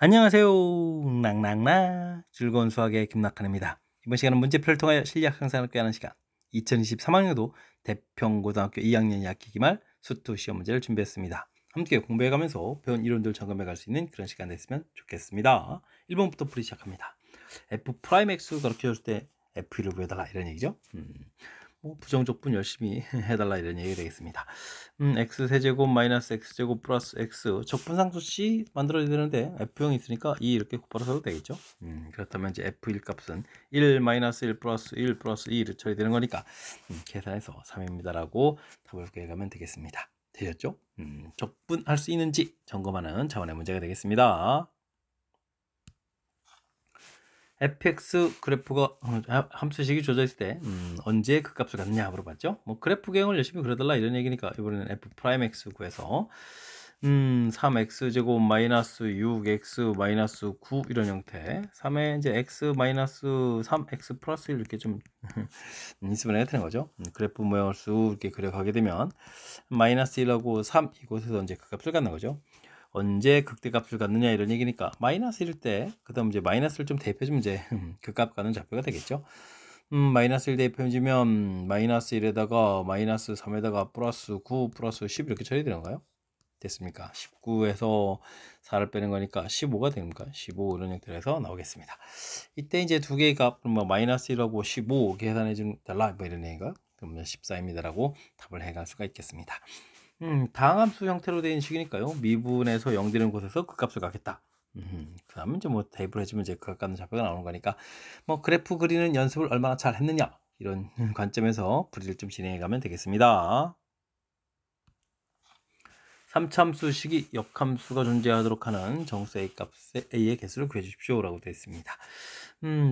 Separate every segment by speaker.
Speaker 1: 안녕하세요. 낭낭나 즐거운 수학의 김낙한입니다. 이번 시간은 문제표를 통하여 실력 향상을 꾀하는 시간 2023학년도 대평고등학교 2학년 2학기 기말 수투 시험 문제를 준비했습니다. 함께 공부해가면서 배운 이론들 점검해 갈 수 있는 그런 시간 됐으면 좋겠습니다. 1번부터 풀이 시작합니다. f 프라임 x 가르쳐줄 때 f1을 구해달라 이런 얘기죠. 부정적분 열심히 해달라 이런 얘기가 되겠습니다. x 세제곱 마이너스 x제곱 플러스 x 적분상수 c 만들어야 되는데 f형이 있으니까 2 이렇게 곱하러 써도 되겠죠. 그렇다면 이제 f1 값은 1 마이너스 1 플러스 1 플러스 2를 처리 되는 거니까 계산해서 3입니다 라고 답을 구해가면 되겠습니다. 되셨죠? 적분할 수 있는지 점검하는 차원의 문제가 되겠습니다. fx 그래프가 함수식이 주어져 있을 때 언제 그 값을 갖느냐 물어봤죠. 그래프 개형을 열심히 그려달라 이런 얘기니까 이번에는 f 프라임 x 구해서 3x 제곱 마이너스 6x 마이너스 9 이런 형태 3에 이제 x 마이너스 3x 플러스 1 이렇게 좀 있으면 해야 되는 거죠. 그래프 모양을 쑥 이렇게 그려가게 되면 마이너스 1하고 3 이곳에서 이제 그 값을 갖는 거죠. 언제 극대값을 갖느냐 이런 얘기니까 마이너스 1일 때 그 다음 이제 마이너스를 좀 대입해주면 이제 그 값 갖는 좌표가 되겠죠. 마이너스 1 대입해주면 마이너스 1에다가 마이너스 3에다가 플러스 9 플러스 10 이렇게 처리되는 건가요? 됐습니까? 19에서 4를 빼는 거니까 15가 됩니까? 15 이런 형태로 해서 나오겠습니다. 이때 이제 두 개의 값, 마이너스 1하고 15 계산해 좀 달라 뭐 이런 얘기가 그러면 14입니다라고 답을 해갈 수가 있겠습니다. 다항함수 형태로 되어 있는 식이니까요. 미분에서 0 되는 곳에서 그 값을 갖겠다. 그 다음에 이제 대입을 해주면 이제 그 값 좌표가 나오는 거니까 그래프 그리는 연습을 얼마나 잘 했느냐 이런 관점에서 풀이를 좀 진행해 가면 되겠습니다. 3참수식이 역함수가 존재하도록 하는 정수 a 값의 a의 개수를 구해주십시오 라고 되어 있습니다.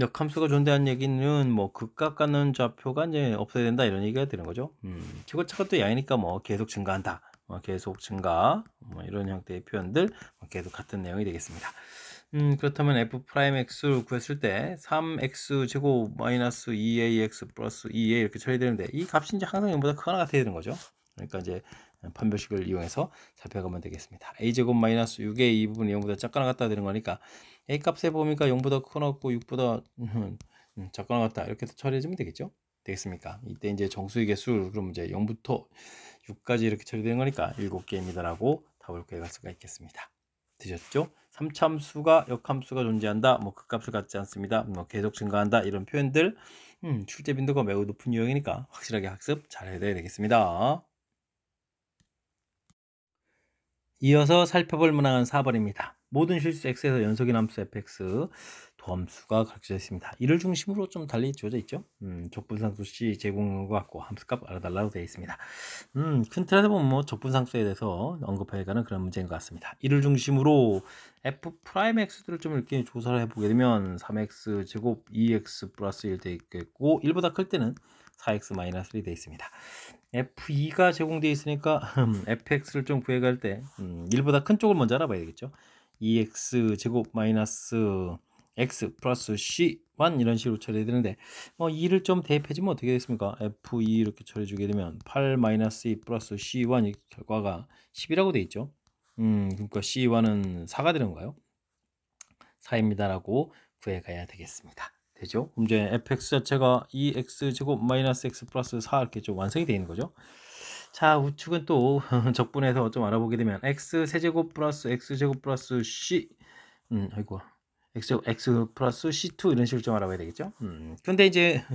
Speaker 1: 역함수가 존재하는 얘기는 극값 갖는 좌표가 이제 없어야 된다 이런 얘기가 되는 거죠. 최고차가 또 양이니까 계속 증가한다. 계속 증가 이런 형태의 표현들 계속 같은 내용이 되겠습니다. 그렇다면 f 프라임 x를 구했을 때 3x 제곱 마이너스 2ax 플러스 2a 이렇게 처리되는데 이 값이 이제 항상 0보다 크거나 같아야 되는 거죠. 그러니까 이제 판별식을 이용해서 살펴가면 되겠습니다. a제곱 마이너스 6의 이 부분이 0보다 작거나 같다 되는 거니까 a 값의 범위가 0보다 크거나 같고 6보다 작거나 같다 이렇게 처리해주면 되겠죠. 되겠습니까? 이때 이제 정수의 개수 그럼 이제 0부터 6까지 이렇게 처리되는 거니까 7개입니다라고 답을 구해갈 수가 있겠습니다. 되셨죠? 3참수가 역함수가 존재한다. 그 값을 갖지 않습니다. 계속 증가한다. 이런 표현들 출제 빈도가 매우 높은 유형이니까 확실하게 학습 잘 해야 되겠습니다. 이어서 살펴볼 문항은 4번입니다. 모든 실수 x에서 연속인 함수 fx 도함수가 가르쳐져 있습니다. 이를 중심으로 좀 달리 주어져 있죠. 적분상수 c 제공한 것 같고 함수값 알아달라고 되어 있습니다. 큰 틀에서 보면 적분상수에 대해서 언급해가는 그런 문제인 것 같습니다. 이를 중심으로 f 프라임 x들을 좀 이렇게 조사를 해보게 되면 3x 제곱 2x 플러스 1 되어 있겠고 1보다 클 때는 4x 마이너스 1이 되어 있습니다. f2가 제공되어 있으니까 fx를 좀 구해갈 때 1보다 큰 쪽을 먼저 알아봐야 되겠죠. 2x 제곱 마이너스 x 플러스 c1 이런 식으로 처리해야 되는데 2를 좀 대입해주면 어떻게 되겠습니까? f2 이렇게 처리해주게 되면 8 마이너스 2 플러스 c1 이 결과가 10이라고 되어 있죠. 그러니까 c1은 4가 되는 거예요. 4입니다 라고 구해가야 되겠습니다. 되죠? 그럼 이제 fx 자체가 2x 제곱 마이너스 x 플러스 4 이렇게 좀 완성이 되어 있는 거죠. 자, 우측은 또 적분해서 좀 알아보게 되면 x 세제곱 플러스 x 제곱 플러스 c 아이고 x 플러스 c2 이런 식으로 좀 알아봐야 되겠죠. 근데 이제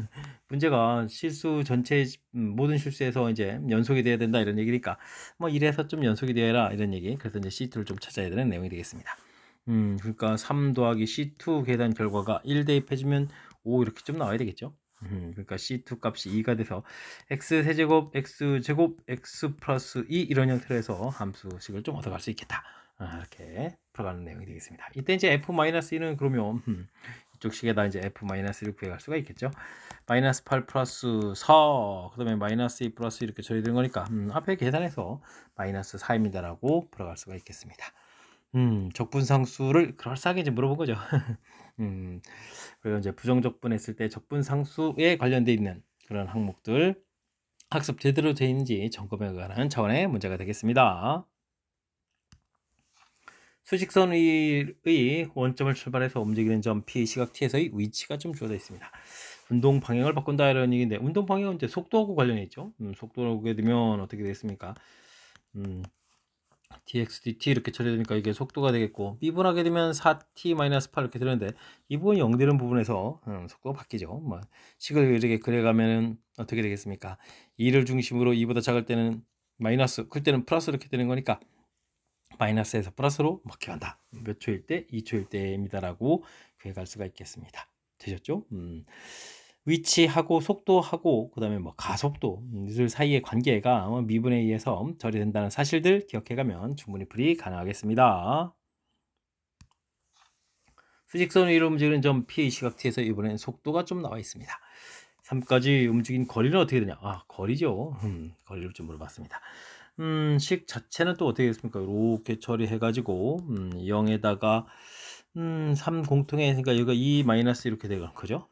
Speaker 1: 문제가 실수 전체 모든 실수에서 이제 연속이 돼야 된다 이런 얘기니까 이래서 좀 연속이 되어라 이런 얘기. 그래서 이제 c2를 좀 찾아야 되는 내용이 되겠습니다. 그러니까 3 더하기 C2 계산 결과가 1 대입해주면 5 이렇게 좀 나와야 되겠죠. 그러니까 C2 값이 2가 돼서 x 세제곱 x 제곱 x 플러스 2 이런 형태로 해서 함수식을 좀 얻어갈 수 있겠다. 이렇게 풀어가는 내용이 되겠습니다. 이때 이제 f-1은 그러면 이쪽 식에다 이제 f-1을 구해갈 수가 있겠죠. 마이너스 8 플러스 4, 그 다음에 마이너스 2 플러스 이렇게 처리되는 거니까 앞에 계산해서 마이너스 4입니다라고 풀어갈 수가 있겠습니다. 적분상수를 그럴싸하게 이제 물어본 거죠. 그리고 이제 부정적분 했을 때 적분상수에 관련되어 있는 그런 항목들 학습 제대로 되어 있는지 점검해 가는 차원의 문제가 되겠습니다. 수직선의 원점을 출발해서 움직이는 점 P 시각 T에서의 위치가 좀 주어져 있습니다. 운동 방향을 바꾼다 이런 얘기인데 운동 방향은 이제 속도하고 관련이 있죠. 속도를 보게 되면 어떻게 되겠습니까? dx dt 이렇게 처리되니까 이게 속도가 되겠고 미분하게 되면 4t-8 이렇게 되는데 이 부분이 0 되는 부분에서 속도가 바뀌죠. 뭐 식을 이렇게 그려가면 어떻게 되겠습니까? 2를 중심으로 2보다 작을 때는 마이너스, 클 때는 플러스 이렇게 되는 거니까 마이너스에서 플러스로 바뀌어간다. 몇 초일 때? 2초일 때입니다라고 구해갈 수가 있겠습니다. 되셨죠? 위치하고 속도하고 그다음에 뭐 가속도 들 사이의 관계가 미분에 의해서 처리된다는 사실들 기억해가면 충분히 풀이 가능하겠습니다. 수직선 위로 움직이는 점 P 시각 T에서 이번엔 속도가 좀 나와 있습니다. 3까지 움직인 거리는 어떻게 되냐? 거리죠. 거리를 좀 물어봤습니다. 식 자체는 또 어떻게 됐습니까? 이렇게 처리해가지고 0에다가 3 공통에 그러니까 여기가 2 마이너스 이렇게 되는 거죠.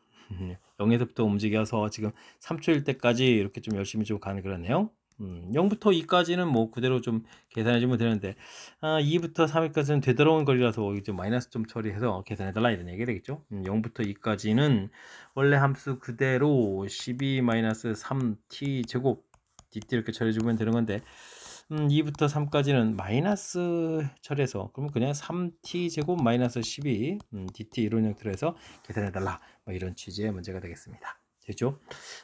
Speaker 1: 0에서부터 움직여서 지금 3초일 때까지 이렇게 좀 열심히 좀 가는 그런 내용. 0부터 2까지는 뭐 그대로 좀 계산해 주면 되는데 2부터 3까지는 되돌아온 거리라서 이제 마이너스 좀 처리해서 계산해 달라 이런 얘기가 되겠죠. 0부터 2까지는 원래 함수 그대로 12-3t 제곱 dt 이렇게 처리해 주면 되는 건데 2부터 3까지는 마이너스 처리해서 그러면 그냥 3t 제곱 마이너스 12 dt 이런 형태로 해서 계산해 달라 뭐 이런 취지의 문제가 되겠습니다. 되죠?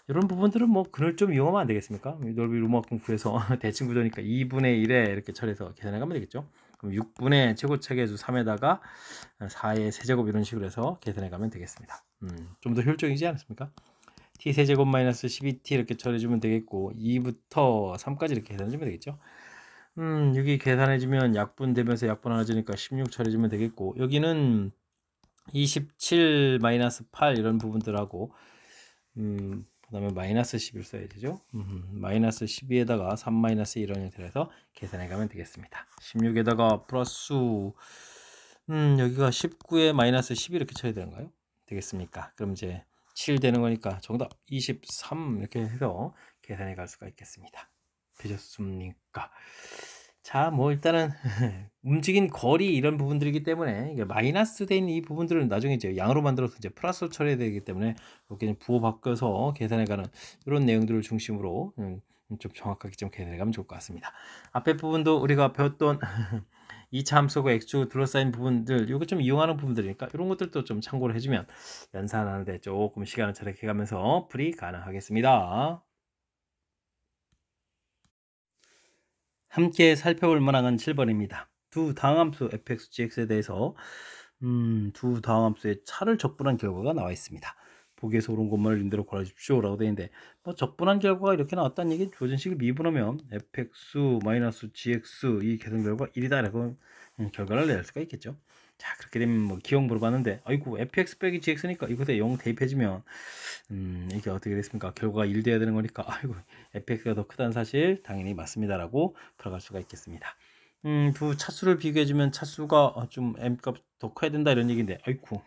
Speaker 1: 이런 부분들은 뭐 근을 좀 이용하면 안 되겠습니까? 넓이 로마큼 구해서 대칭 구조니까 2분의 1에 이렇게 처리해서 계산해 가면 되겠죠? 그럼 6분의 최고차계수 3에다가 4의 세제곱 이런 식으로 해서 계산해 가면 되겠습니다. 좀 더 효율적이지 않습니까? t 세제곱 마이너스 12t 이렇게 처리해 주면 되겠고 2부터 3까지 이렇게 계산해 주면 되겠죠? 여기 계산해 주면 약분 되면서 약분 하나 주니까 16 처리해 주면 되겠고 여기는 27 마이너스 8 이런 부분들하고 그 다음에 마이너스 10을 써야 되죠. 마이너스 12에다가 3 마이너스 이런 형태로 해서 계산해 가면 되겠습니다. 16에다가 플러스 여기가 19에 마이너스 12 이렇게 쳐야 되는가요? 되겠습니까? 그럼 이제 7 되는 거니까 정답 23 이렇게 해서 계산해 갈 수가 있겠습니다. 되셨습니까? 자, 뭐 일단은 움직인 거리 이런 부분들이기 때문에 이게 마이너스 된 이 부분들은 나중에 이제 양으로 만들어서 이제 플러스로 처리해야 되기 때문에 이렇게 부호 바꿔서 계산해가는 이런 내용들을 중심으로 좀 정확하게 좀 계산해가면 좋을 것 같습니다. 앞에 부분도 우리가 배웠던 2차 함수고 x축 둘러싸인 부분들 이거 좀 이용하는 부분들이니까 이런 것들도 좀 참고를 해주면 연산하는데 조금 시간을 절약해가면서 풀이 가능하겠습니다. 함께 살펴볼 만한 7번입니다. 두 다항함수 fx, gx에 대해서 두 다항함수의 차를 적분한 결과가 나와 있습니다. 보기에서 옳은 것만을 임대로 골라주십시오 라고 되어 있는데 뭐 적분한 결과가 이렇게 나왔다는 얘기 주어진 식을 미분하면 fx-gx 이 계산 결과 1이다 라고 결과를 낼 수가 있겠죠. 자, 그렇게 되면 뭐 기억 물어봤는데 아이고 fx 빼기 gx니까 이곳에 0 대입해주면 이게 어떻게 됐습니까? 결과가 1 돼야 되는 거니까 아이고 fx가 더 크다는 사실 당연히 맞습니다라고 풀어갈 수가 있겠습니다. 두 차수를 비교해주면 차수가 좀 m값 더 커야 된다 이런 얘기인데 아이쿠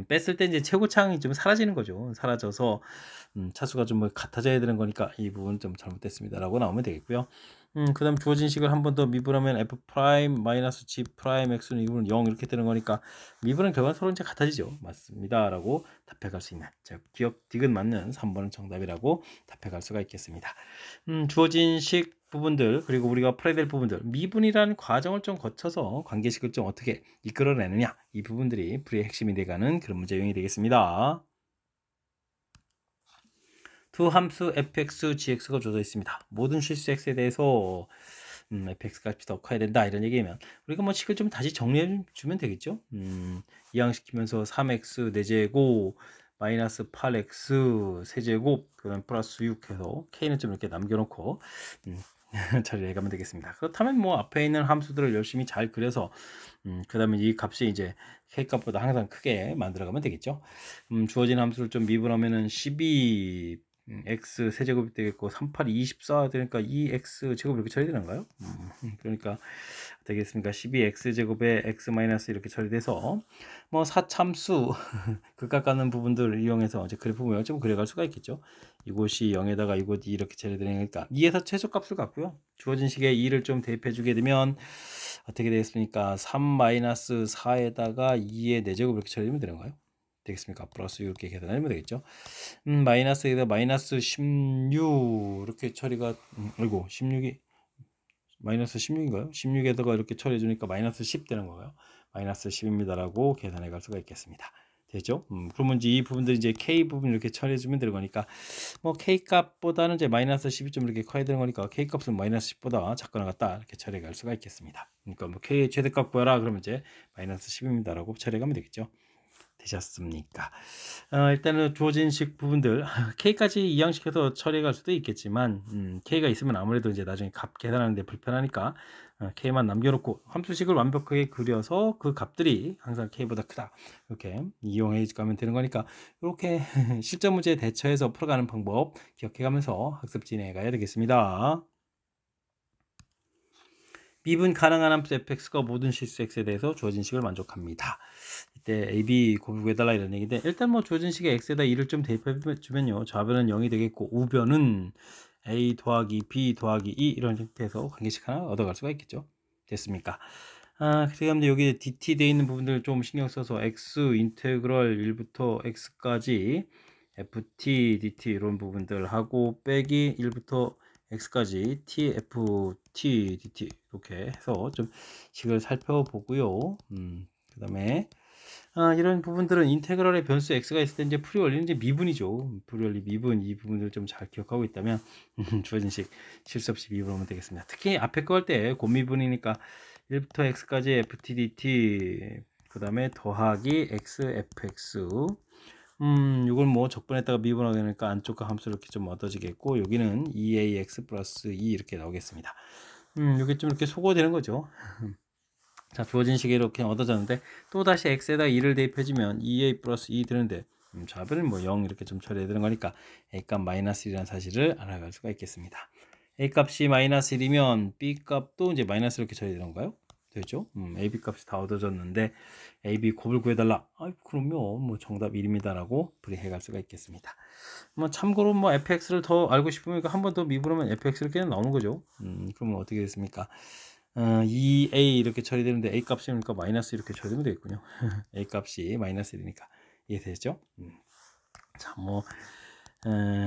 Speaker 1: 뺐을 때 이제 최고차항이 좀 사라지는 거죠. 사라져서 차수가 좀 뭐 같아져야 되는 거니까 이 부분 좀 잘못됐습니다 라고 나오면 되겠고요. 그 다음 주어진 식을 한 번 더 미분하면 f 프라임 마이너스 g 프라임 x는 이 부분 0 이렇게 되는 거니까 미분은 결과는 서로 이제 같아지죠. 맞습니다 라고 답해갈 수 있는 자, 기억 디귿 맞는 3번은 정답이라고 답해갈 수가 있겠습니다. 주어진 식 부분들 그리고 우리가 풀어야 될 부분들 미분이라는 과정을 좀 거쳐서 관계식을 좀 어떻게 이끌어내느냐 이 부분들이 풀이의 핵심이 돼가는 그런 문제 유형이 되겠습니다. 두 함수 fx, gx가 주어져 있습니다. 모든 실수 x에 대해서 fx 값이 더 커야 된다 이런 얘기면 우리가 뭐 식을 좀 다시 정리해 주면 되겠죠. 이항시키면서 3x 4제곱 마이너스 8x 세제곱 그다음 플러스 6 해서 k는 좀 이렇게 남겨놓고 처리를 해가면 되겠습니다. 그렇다면 뭐 앞에 있는 함수들을 열심히 잘 그려서 그 다음에 이 값이 이제 k값보다 항상 크게 만들어가면 되겠죠. 주어진 함수를 좀 미분하면은 12 x 세제곱이 되겠고 38이 24 되니까 2x 제곱 이렇게 처리되는가요? 그러니까 되겠습니까? 12x제곱에 x 마이너스 이렇게 처리돼서 뭐 사참수 극각 갖는 부분들을 이용해서 이제 그래프 모양을 좀 그려갈 수가 있겠죠. 이곳이 0에다가 이곳이 이렇게 처리되니까 2에서 최소값을 갖고요. 주어진 식에 2를 좀 대입해 주게 되면 어떻게 되겠습니까? 3 마이너스 4에다가 2의 4제곱 이렇게 처리되면 되는가요? 되겠습니까? 플러스 이렇게 계산하면 되겠죠. 마이너스에다 마이너스 16 이렇게 처리가 아이고 16이 마이너스 16인가요? 16에다가 이렇게 처리해 주니까 마이너스 10 되는 거예요. 마이너스 10입니다라고 계산해 갈 수가 있겠습니다. 되죠? 그러면 이제 이 부분들 이제 K 부분 이렇게 처리해 주면 되는 거니까 뭐 K 값보다는 이제 마이너스 10이 좀 이렇게 커야 되는 거니까 K 값은 마이너스 10보다 작거나 같다 이렇게 처리해 갈 수가 있겠습니다. 그러니까 뭐 K의 최대값 구하라 그러면 이제 마이너스 10입니다라고 처리해 가면 되겠죠. 되셨습니까? 일단은 주어진 식 부분들 K까지 이항시켜서 처리해 갈 수도 있겠지만 K가 있으면 아무래도 이제 나중에 값 계산하는데 불편하니까 K만 남겨놓고 함수식을 완벽하게 그려서 그 값들이 항상 K보다 크다 이렇게 이용해 가면 되는 거니까 이렇게 실전 문제에 대처해서 풀어가는 방법 기억해 가면서 학습 진행해 가야 되겠습니다. 미분 가능한 함수 fx가 모든 실수 x에 대해서 주어진 식을 만족합니다. 이때 ab 곱을 구해달라 이런 얘기인데 일단 뭐 주어진 식에 x에다 2를 좀 대입해 주면요. 좌변은 0이 되겠고 우변은 a 더하기 b 더하기 2 이런 형태에서 관계식 하나 얻어갈 수가 있겠죠. 됐습니까? 그다음에 여기 dt 돼 있는 부분들 좀 신경 써서 x 인테그럴 1부터 x까지 ft dt 이런 부분들 하고 빼기 1부터 x까지 tft dt 이렇게 해서 좀 식을 살펴보고요. 그 다음에 이런 부분들은 인테그럴의 변수 x가 있을 때 이제 풀이 원리는 이제 미분이죠. 풀이 원리 미분 이 부분을 좀 잘 기억하고 있다면 주어진 식 실수 없이 미분하면 되겠습니다. 특히 앞에 거 할 때 곱미분이니까 1부터 x까지 ft dt 그 다음에 더하기 x fx 이걸 뭐 적분했다가 미분하게 되니까 안쪽과 함수 이렇게 좀 얻어지겠고 여기는 2ax 플러스 2 이렇게 나오겠습니다. 이게 좀 이렇게 소거되는 거죠. 자, 주어진 식이 이렇게 얻어졌는데 또다시 x에다 2를 대입해주면 2a 플러스 2 되는데 좌변은 뭐 0 이렇게 좀 처리해야 되는 거니까 a값 마이너스 1이라는 사실을 알아갈 수가 있겠습니다. a값이 마이너스 1이면 b값도 이제 마이너스 이렇게 처리되는 건가요? 되죠? AB 값이 다 얻어졌는데 AB 곱을 구해달라. 그러면 뭐 정답 1입니다라고 풀이해 갈 수가 있겠습니다. 뭐 참고로 뭐 fx를 더 알고 싶으면 한 번 더 미분하면 fx 이렇게 나오는 거죠. 그러면 어떻게 됐습니까? 2a 이렇게 처리되는데 a 값이 그러니까 마이너스 이렇게 처리되면 되겠군요. a 값이 마이너스 1이니까 이해되죠? 자, 뭐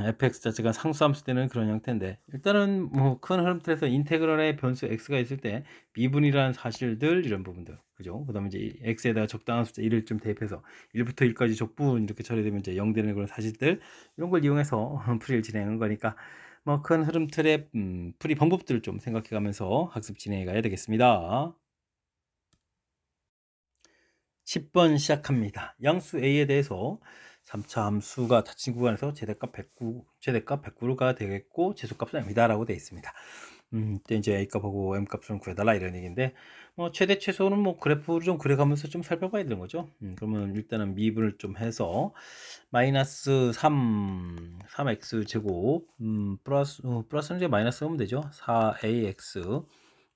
Speaker 1: fx 자체가 상수함수 되는 그런 형태인데 일단은 뭐 큰 흐름틀에서 인테그럴의 변수 x가 있을 때 미분이라는 사실들 이런 부분들 그죠? 그 다음에 이제 x에다가 적당한 숫자 1을 좀 대입해서 1부터 1까지 적분 이렇게 처리되면 이제 0 되는 그런 사실들 이런 걸 이용해서 풀이를 진행한 거니까 뭐 큰 흐름틀의 풀이 방법들을 좀 생각해 가면서 학습 진행해 가야 되겠습니다. 10번 시작합니다. 양수 a에 대해서 3차 함수가 닫힌 구간에서 최대값 109가 되겠고 최소값은 m이다라고 되어 있습니다. 이때 이제 a값하고 m값을 구해달라 이런 얘기인데 뭐 최대 최소는 뭐 그래프를 좀 그려가면서 좀 살펴봐야 되는 거죠. 그러면 일단은 미분을 좀 해서 마이너스 3x 제곱 플러스는 이제 마이너스 하면 되죠. 4ax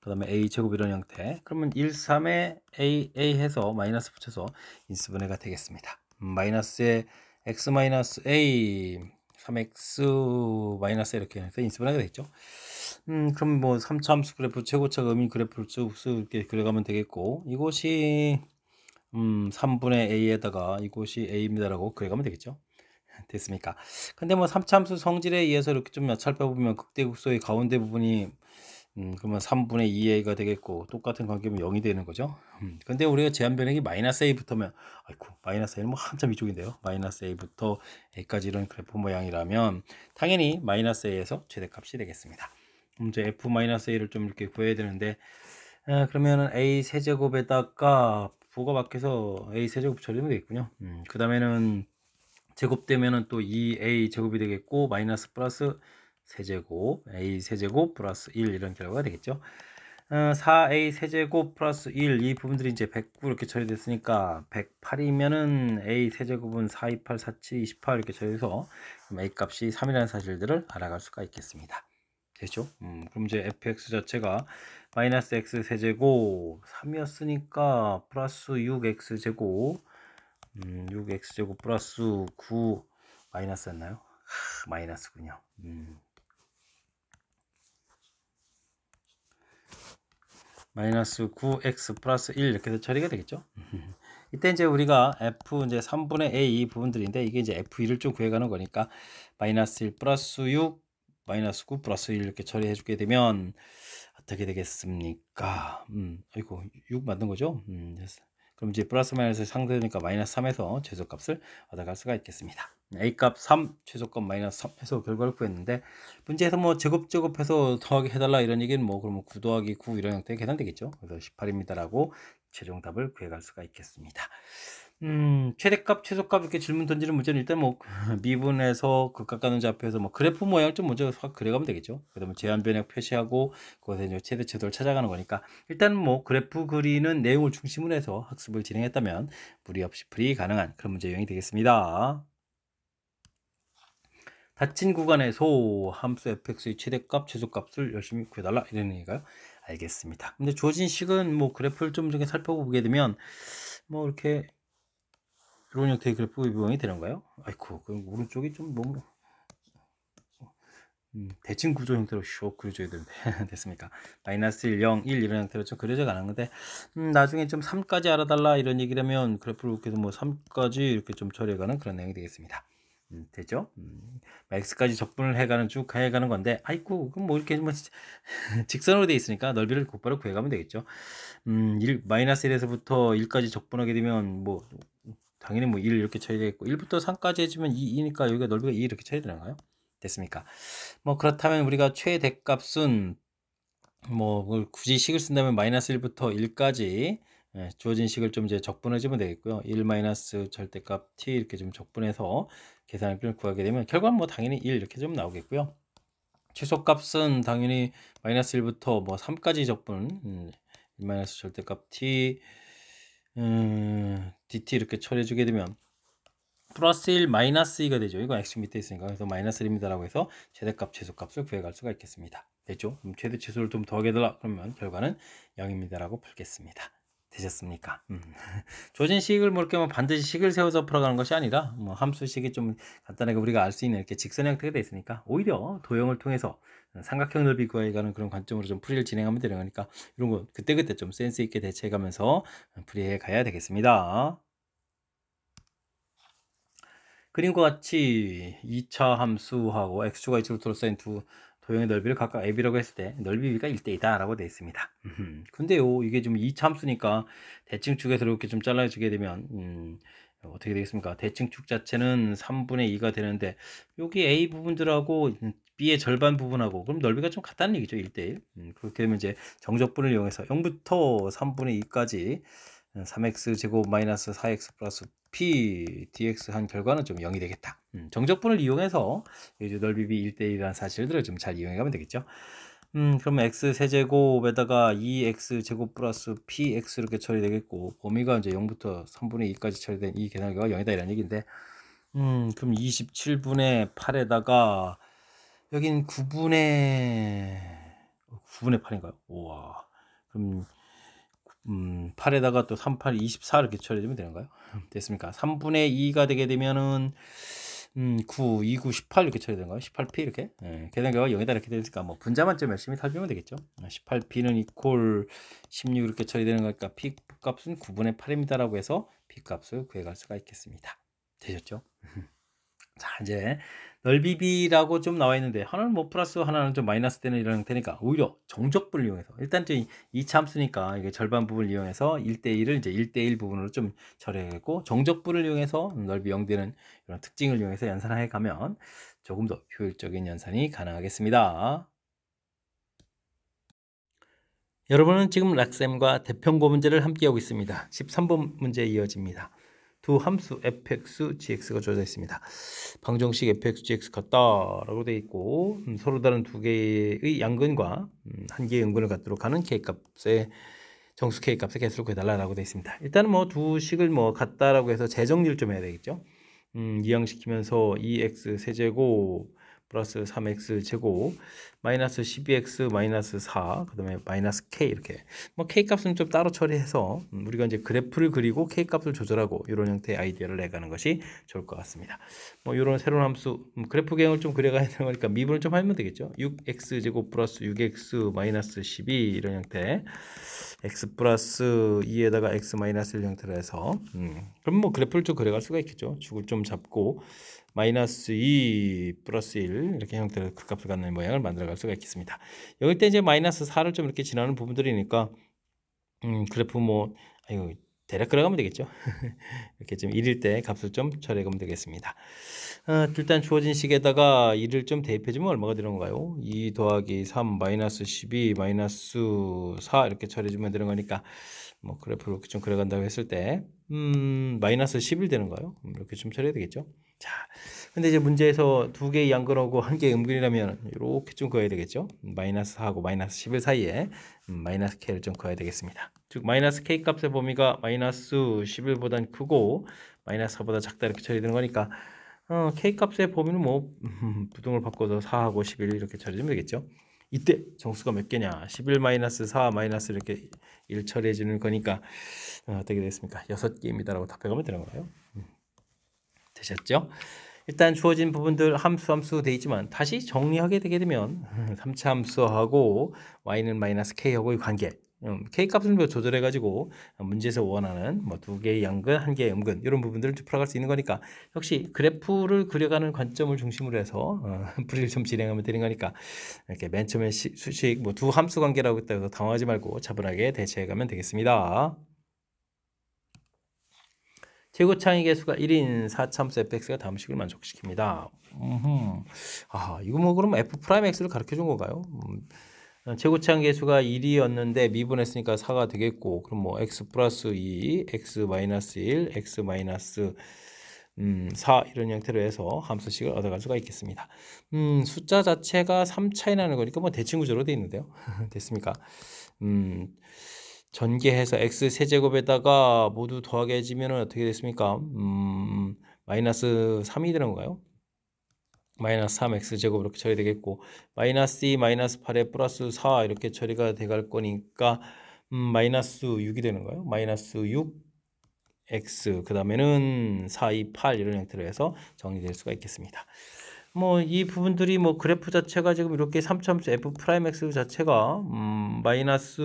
Speaker 1: 그 다음에 a 제곱 이런 형태 그러면 1, 3에 a 해서 마이너스 붙여서 인수분해가 되겠습니다. 마이너스에 x 마이너스 a 3x 마이너스 이렇게 해서 인수분해가 되겠죠. 그럼 뭐 3차 함수 그래프 최고차가 의미 그래프를 쭉 이렇게 그려가면 되겠고 이곳이 3분의 a에다가 이곳이 a입니다라고 그려가면 되겠죠. 됐습니까? 근데 뭐 3차 함수 성질에 의해서 이렇게 좀 살펴보면 극대극소의 가운데 부분이 그러면 3분의 2a가 되겠고 똑같은 관계면 0이 되는 거죠. 근데 우리가 제한 변형이 마이너스 a부터면 아이고 마이너스 a는 뭐 한참 이쪽인데요. 마이너스 a부터 a까지 이런 그래프 모양이라면 당연히 마이너스 a에서 최대값이 되겠습니다. 이제 f 마이너스 a를 좀 이렇게 구해야 되는데 그러면은 a 세제곱에다가 부가 밖에서 a 세제곱 처리하면 되겠군요. 그 다음에는 제곱되면은 또 2a 제곱이 되겠고 마이너스 플러스 세제곱 a 세제곱 플러스 1 이런 결과가 되겠죠. 4a 세제곱 플러스 1 이 부분들이 이제 109 이렇게 처리됐으니까 108이면은 a 세제곱은 4, 28, 47, 28 이렇게 처리해서 a 값이 3이라는 사실들을 알아갈 수가 있겠습니다. 되죠? 그럼 이제 fx 자체가 마이너스 x 세제곱 3이었으니까 플러스 6x 제곱 6x 제곱 플러스 9 마이너스였나요? 마이너스군요. 마이너스 9x 플러스 1 이렇게 해서 처리가 되겠죠. 이때 이제 우리가 f 이제 3분의 a 이 부분들인데 이게 이제 f1을 좀 구해가는 거니까 마이너스 1 플러스 6 마이너스 9 플러스 1 이렇게 처리해 주게 되면 어떻게 되겠습니까? 아이고 6 맞는 거죠? 그럼 이제 플러스 마이너스 상쇄되니까 마이너스 3에서 최소값을 얻어갈 수가 있겠습니다. A값 3, 최소값 마이너스 3 해서 결과를 구했는데 문제에서 뭐 제곱해서 더하기 해달라 이런 얘기는 뭐 그러면 9 더하기 9 이런 형태에 계산되겠죠. 그래서 18입니다라고 최종 답을 구해갈 수가 있겠습니다. 최대값, 최소값 이렇게 질문 던지는 문제는 일단 뭐 미분에서 극각 가는 좌표에서 뭐 그래프 모양을 좀 먼저 확 그려가면 되겠죠. 그다음에 제한 변형 표시하고 그것에 이제 최대 최소를 찾아가는 거니까 일단 뭐 그래프 그리는 내용을 중심으로 해서 학습을 진행했다면 무리 없이 풀이 가능한 그런 문제 유형이 되겠습니다. 닫힌 구간에서 함수 fx의 최대값, 최소값을 열심히 구해달라 이런 얘기가요. 알겠습니다. 근데 주어진 식은 뭐 그래프를 좀 이렇게 살펴보게 되면 뭐 이렇게 이런 형태의 그래프 위원이 되는가요? 아이고, 그럼 오른쪽이 좀 너무 대칭 구조 형태로 슉 그려줘야 되는데 됐습니까? 마이너스 1, 0, 1 이런 형태로 좀 그려져 가는 건데 나중에 좀 3까지 알아달라 이런 얘기라면 그래프를 이렇게 해서 뭐 3까지 이렇게 좀 처리해가는 그런 내용이 되겠습니다. 됐죠? x까지 적분을 해가는 쭉 해가는 건데 아이고 그럼 뭐 이렇게 뭐 직선으로 돼 있으니까 넓이를 곧바로 구해가면 되겠죠. 마이너스 1에서부터 1까지 적분하게 되면 뭐 당연히 뭐 1 이렇게 처리되겠고 1부터 3까지 해주면 2니까 여기가 넓이가 2 이렇게 처리되나요? 됐습니까? 뭐 그렇다면 우리가 최대값은 뭐 굳이 식을 쓴다면 마이너스 1부터 1까지 주어진 식을 좀 이제 적분해 주면 되겠고요. 1 마이너스 절대값 t 이렇게 좀 적분해서 계산을 구하게 되면 결과는 뭐 당연히 1 이렇게 좀 나오겠고요. 최소값은 당연히 마이너스 1부터 뭐 3까지 적분 1 마이너스 절대값 t dt 이렇게 처리해 주게 되면 플러스 1 마이너스 2가 되죠. 이거 x 밑에 있으니까 그래서 마이너스 1입니다라고 해서 최대값 최소값을 구해갈 수가 있겠습니다. 됐죠? 그럼 최대 최소를 좀 더하게달라 그러면 결과는 0입니다라고 풀겠습니다. 되셨습니까? 조진 식을 뭐 이렇게 뭐 반드시 식을 세워서 풀어가는 것이 아니라 뭐 함수식이 좀 간단하게 우리가 알 수 있는 이렇게 직선 형태가 되어 있으니까 오히려 도형을 통해서 삼각형 넓이 구해가는 그런 관점으로 좀 풀이를 진행하면 되는 거니까 이런 거 그때그때 좀 센스 있게 대처해가면서 풀이해 가야 되겠습니다. 그림과 같이 2차 함수하고 x축과 y축으로 둘러싸인 두 도형의 넓이를 각각 ab라고 했을 때 넓이 비가 1대2다 라고 되어 있습니다. 근데요 이게 좀 2차 함수니까 대칭축에서 이렇게 좀 잘라주게 되면 어떻게 되겠습니까? 대칭축 자체는 3분의 2가 되는데 여기 a 부분들하고 b의 절반 부분하고 그럼 넓이가 좀 같다는 얘기죠. 1대1 그렇게 되면 이제 정적분을 이용해서 0부터 3분의 2까지 3x 제곱 마이너스 4x 플러스 p dx 한 결과는 좀 0이 되겠다. 정적분을 이용해서 이제 넓이비 1대1이라는 사실들을 좀 잘 이용해 가면 되겠죠. 그러면 x 세제곱에다가 2x 제곱 플러스 px 이렇게 처리되겠고 범위가 이제 0부터 3분의 2까지 처리된 이 계산기가 0이다 이런 얘기인데 그럼 27분의 8에다가 여긴 9분의 8인가요? 우와. 그럼 8에다가 또 3, 8, 24 이렇게 처리되면 되는가요? 됐습니까? 3분의 2가 되게 되면은 9, 2, 9, 18 이렇게 처리되는가요? 18p 이렇게 계산기가 0에다 이렇게 되니까 뭐 분자만 좀 열심히 살피면 되겠죠. 18p는 이퀄 16 이렇게 처리되는 거니까 p 값은 9분의 8입니다라고 해서 p 값을 구해갈 수가 있겠습니다. 되셨죠? 자 이제 넓이비라고 좀 나와 있는데 하나는 뭐 플러스 하나는 좀 마이너스 되는 이런 형태니까 오히려 정적분을 이용해서 일단 좀 이 참수니까 이게 절반 부분을 이용해서 1대1을 이제 1대1 부분으로 좀 처리하겠고 정적분을 이용해서 넓이 0 되는 이런 특징을 이용해서 연산해 가면 조금 더 효율적인 연산이 가능하겠습니다. 여러분은 지금 락쌤과 대평고 문제를 함께 하고 있습니다. 13번 문제 이어집니다. 두 함수 fx, gx가 주어져 있습니다. 방정식 fx, gx 같다라고 되어 있고 서로 다른 두 개의 양근과 한 개의 음근을 갖도록 하는 k값의 정수 k값의 개수를 구해달라고 되어 있습니다. 일단은 뭐 두 식을 뭐 같다라고 해서 재정리를 좀 해야 되겠죠. 이항시키면서 2x 세제곱 플러스 3x 제곱 마이너스 12x 마이너스 4 그다음에 마이너스 k 이렇게 뭐 k 값은 좀 따로 처리해서 우리가 이제 그래프를 그리고 k 값을 조절하고 이런 형태의 아이디어를 내가는 것이 좋을 것 같습니다. 뭐 이런 새로운 함수 그래프 개형을 좀 그려가야 되는 거니까 미분을 좀 하면 되겠죠. 6x 제곱 플러스 6x 마이너스 12 이런 형태 x 플러스 2에다가 x 마이너스 1 형태로 해서 그럼 뭐 그래프를 좀 그려갈 수가 있겠죠. 축을 좀 잡고 마이너스 2 플러스 1 이렇게 형태로 그 값을 갖는 모양을 만들어갈 수가 있겠습니다. 여기 때 이제 마이너스 4를 좀 이렇게 지나는 부분들이니까 그래프 뭐 아이고 대략 그려가면 되겠죠. 이렇게 좀 1일 때 값을 좀 처리해가면 되겠습니다. 일단 주어진 식에다가 1을 좀 대입해주면 얼마가 되는 건가요? 2 더하기 3 마이너스 12 마이너스 4 이렇게 처리해주면 되는 거니까 뭐 그래프를 이렇게 좀 그려간다고 했을 때 마이너스 11 되는가요? 이렇게 좀 처리해야 되겠죠. 자, 근데 이제 문제에서 두 개의 양근하고 한 개의 음근이라면 이렇게 좀 그어야 되겠죠. 마이너스 4하고 마이너스 11 사이에 마이너스 k를 좀 그어야 되겠습니다. 즉 마이너스 k 값의 범위가 마이너스 11보단 크고 마이너스 4보다 작다 이렇게 처리되는 거니까 k 값의 범위는 뭐 부등을 바꿔서 4하고 11 이렇게 처리하면 되겠죠. 이때 정수가 몇 개냐? 11 마이너스 4 마이너스 이렇게 1 처리해 주는 거니까 어떻게 되겠습니까? 6개입니다라고 답해가면 되는 거예요. 되셨죠? 일단 주어진 부분들 함수 돼 있지만 다시 정리하게 되게 되면 3차 함수하고 y는 마이너스 k하고의 관계 k 값을 조절해 가지고 문제에서 원하는 뭐 두 개의 양근, 한 개의 음근 이런 부분들을 풀어갈 수 있는 거니까 역시 그래프를 그려가는 관점을 중심으로 해서 풀이를 좀 진행하면 되는 거니까 이렇게 맨 처음에 수식 뭐 두 함수 관계라고 했다 해서 당황하지 말고 차분하게 대처해 가면 되겠습니다. 최고차의 개수가 1인 4참수 fx가 다음 식을 만족시킵니다. 이거 뭐 그럼 f 프라임 x를 가르쳐 준 건가요? 최고차의 개수가 1이었는데 미분했으니까 4가 되겠고 그럼 뭐 x 플러스 2, x 마이너스 1, x 마이너스 4 이런 형태로 해서 함수식을 얻어갈 수가 있겠습니다. 숫자 자체가 3 차이 나는 거니까 뭐 대칭 구조로 되어 있는데요. 됐습니까? 전개해서 x 세제곱에다가 모두 더하게 해지면 어떻게 됐습니까? 마이너스 3이 되는 건가요? 마이너스 3x 제곱 이렇게 처리되겠고 마이너스 2 마이너스 8에 플러스 4 이렇게 처리가 돼갈 거니까 마이너스 6이 되는 거예요. 마이너스 6x 그 다음에는 4, 2, 8 이런 형태로 해서 정리될 수가 있겠습니다. 뭐 이 부분들이 뭐 그래프 자체가 지금 이렇게 3참수 f 프라임 x 자체가 마이너스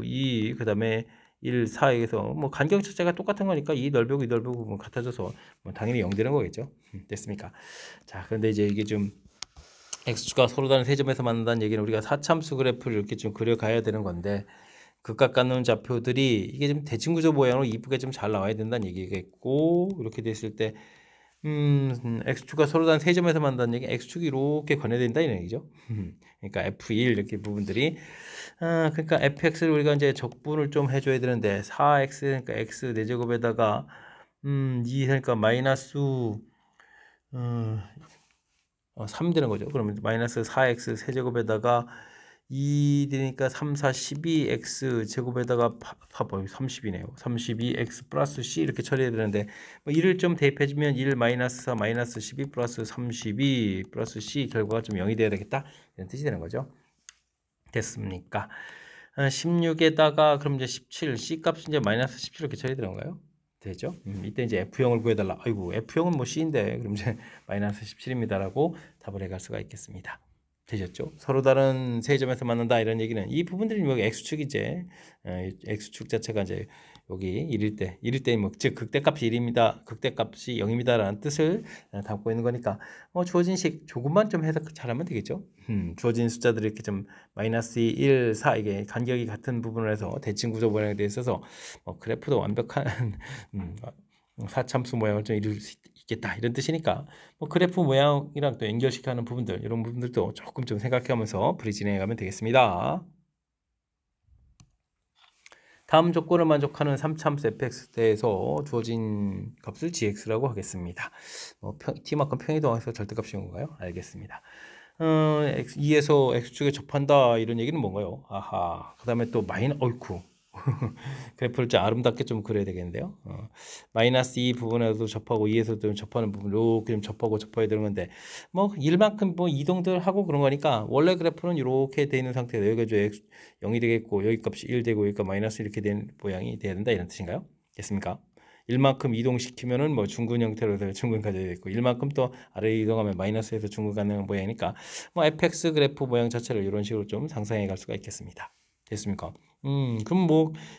Speaker 1: 2 그 다음에 1, 4에서 뭐 간격 자체가 똑같은 거니까 이 넓이고 이 넓이고 뭐 같아져서 뭐 당연히 0 되는 거겠죠. 됐습니까? 자, 그런데 이제 이게 좀 x축과 서로 다른 세 점에서 만난다는 얘기는 우리가 4참수 그래프를 이렇게 좀 그려가야 되는 건데 극각 갖는 좌표들이 이게 좀 대칭구조 모양으로 이쁘게 좀 잘 나와야 된다는 얘기겠고 이렇게 됐을 때 x축과 서로 다른 세 점에서 만난다는 얘기 x축이 이렇게 관여된다 이런 얘기죠. 그러니까 f1 이렇게 부분들이 그러니까 fx를 우리가 이제 적분을 좀 해줘야 되는데 4x 그러니까 x 4제곱에다가 2 하니까 마이너스 3 되는 거죠. 그러면 마이너스 4x 세제곱에다가 2 되니까 3, 4, 12x 제곱에다가 30이네요. 32x 플러스 c 이렇게 처리해야 되는데 뭐 1을 좀 대입해주면 1 마이너스 4 마이너스 12 플러스 32 플러스 c 결과가 좀 0이 돼야 되겠다 이런 뜻이 되는 거죠. 됐습니까? 16에다가 그럼 이제 17 c 값이 이제 마이너스 17 이렇게 처리되는 건가요? 되죠? 이때 이제 F형을 구해달라. 아이고 F형은 뭐 C인데 그럼 이제 마이너스 17입니다라고 답을 해갈 수가 있겠습니다. 되셨죠? 서로 다른 세 점에서 만난다 이런 얘기는 이 부분들이 여기 x축이제 x축 자체가 이제 여기 1일 때 뭐 즉 극대값이 1입니다. 극대값이 0입니다라는 뜻을 담고 있는 거니까 주어진 식 조금만 좀 해석 잘하면 되겠죠. 주어진 숫자들이 이렇게 좀 마이너스 2, 1, 4 이게 간격이 같은 부분을 해서 대칭 구조 모양에 되어 있어서 그래프도 완벽한 4참수 모양을 좀 이룰 수 있겠다 이런 뜻이니까 그래프 모양이랑 또 연결시켜 하는 부분들 이런 부분들도 조금 좀 생각하면서 풀이 진행해 가면 되겠습니다. 다음 조건을 만족하는 3차함수 fx대에서 주어진 값을 gx라고 하겠습니다. t만큼 평이동해서 절대값인 건가요? 알겠습니다. 2에서 x축에 접한다 이런 얘기는 뭔가요? 아하. 그 다음에 또 어이쿠. 그래프를 좀 아름답게 좀 그려야 되겠는데요. 마이너스 2 부분에도 접하고 2에서도 접하는 부분 이렇게 좀 접어야 되는 건데 1만큼 이동들 하고 그런 거니까 원래 그래프는 이렇게 돼 있는 상태에서 여기가 0이 되겠고 여기 값이 1 되고 여기가 마이너스 이렇게 된 모양이 돼야 된다 이런 뜻인가요? 됐습니까? 1만큼 이동시키면은 중근 형태로 해서 중근 가져야 되겠고 1만큼 또 아래 이동하면 마이너스에서 중근 가는 모양이니까 fx 그래프 모양 자체를 이런 식으로 좀 상상해 갈 수가 있겠습니다. 됐습니까? 그럼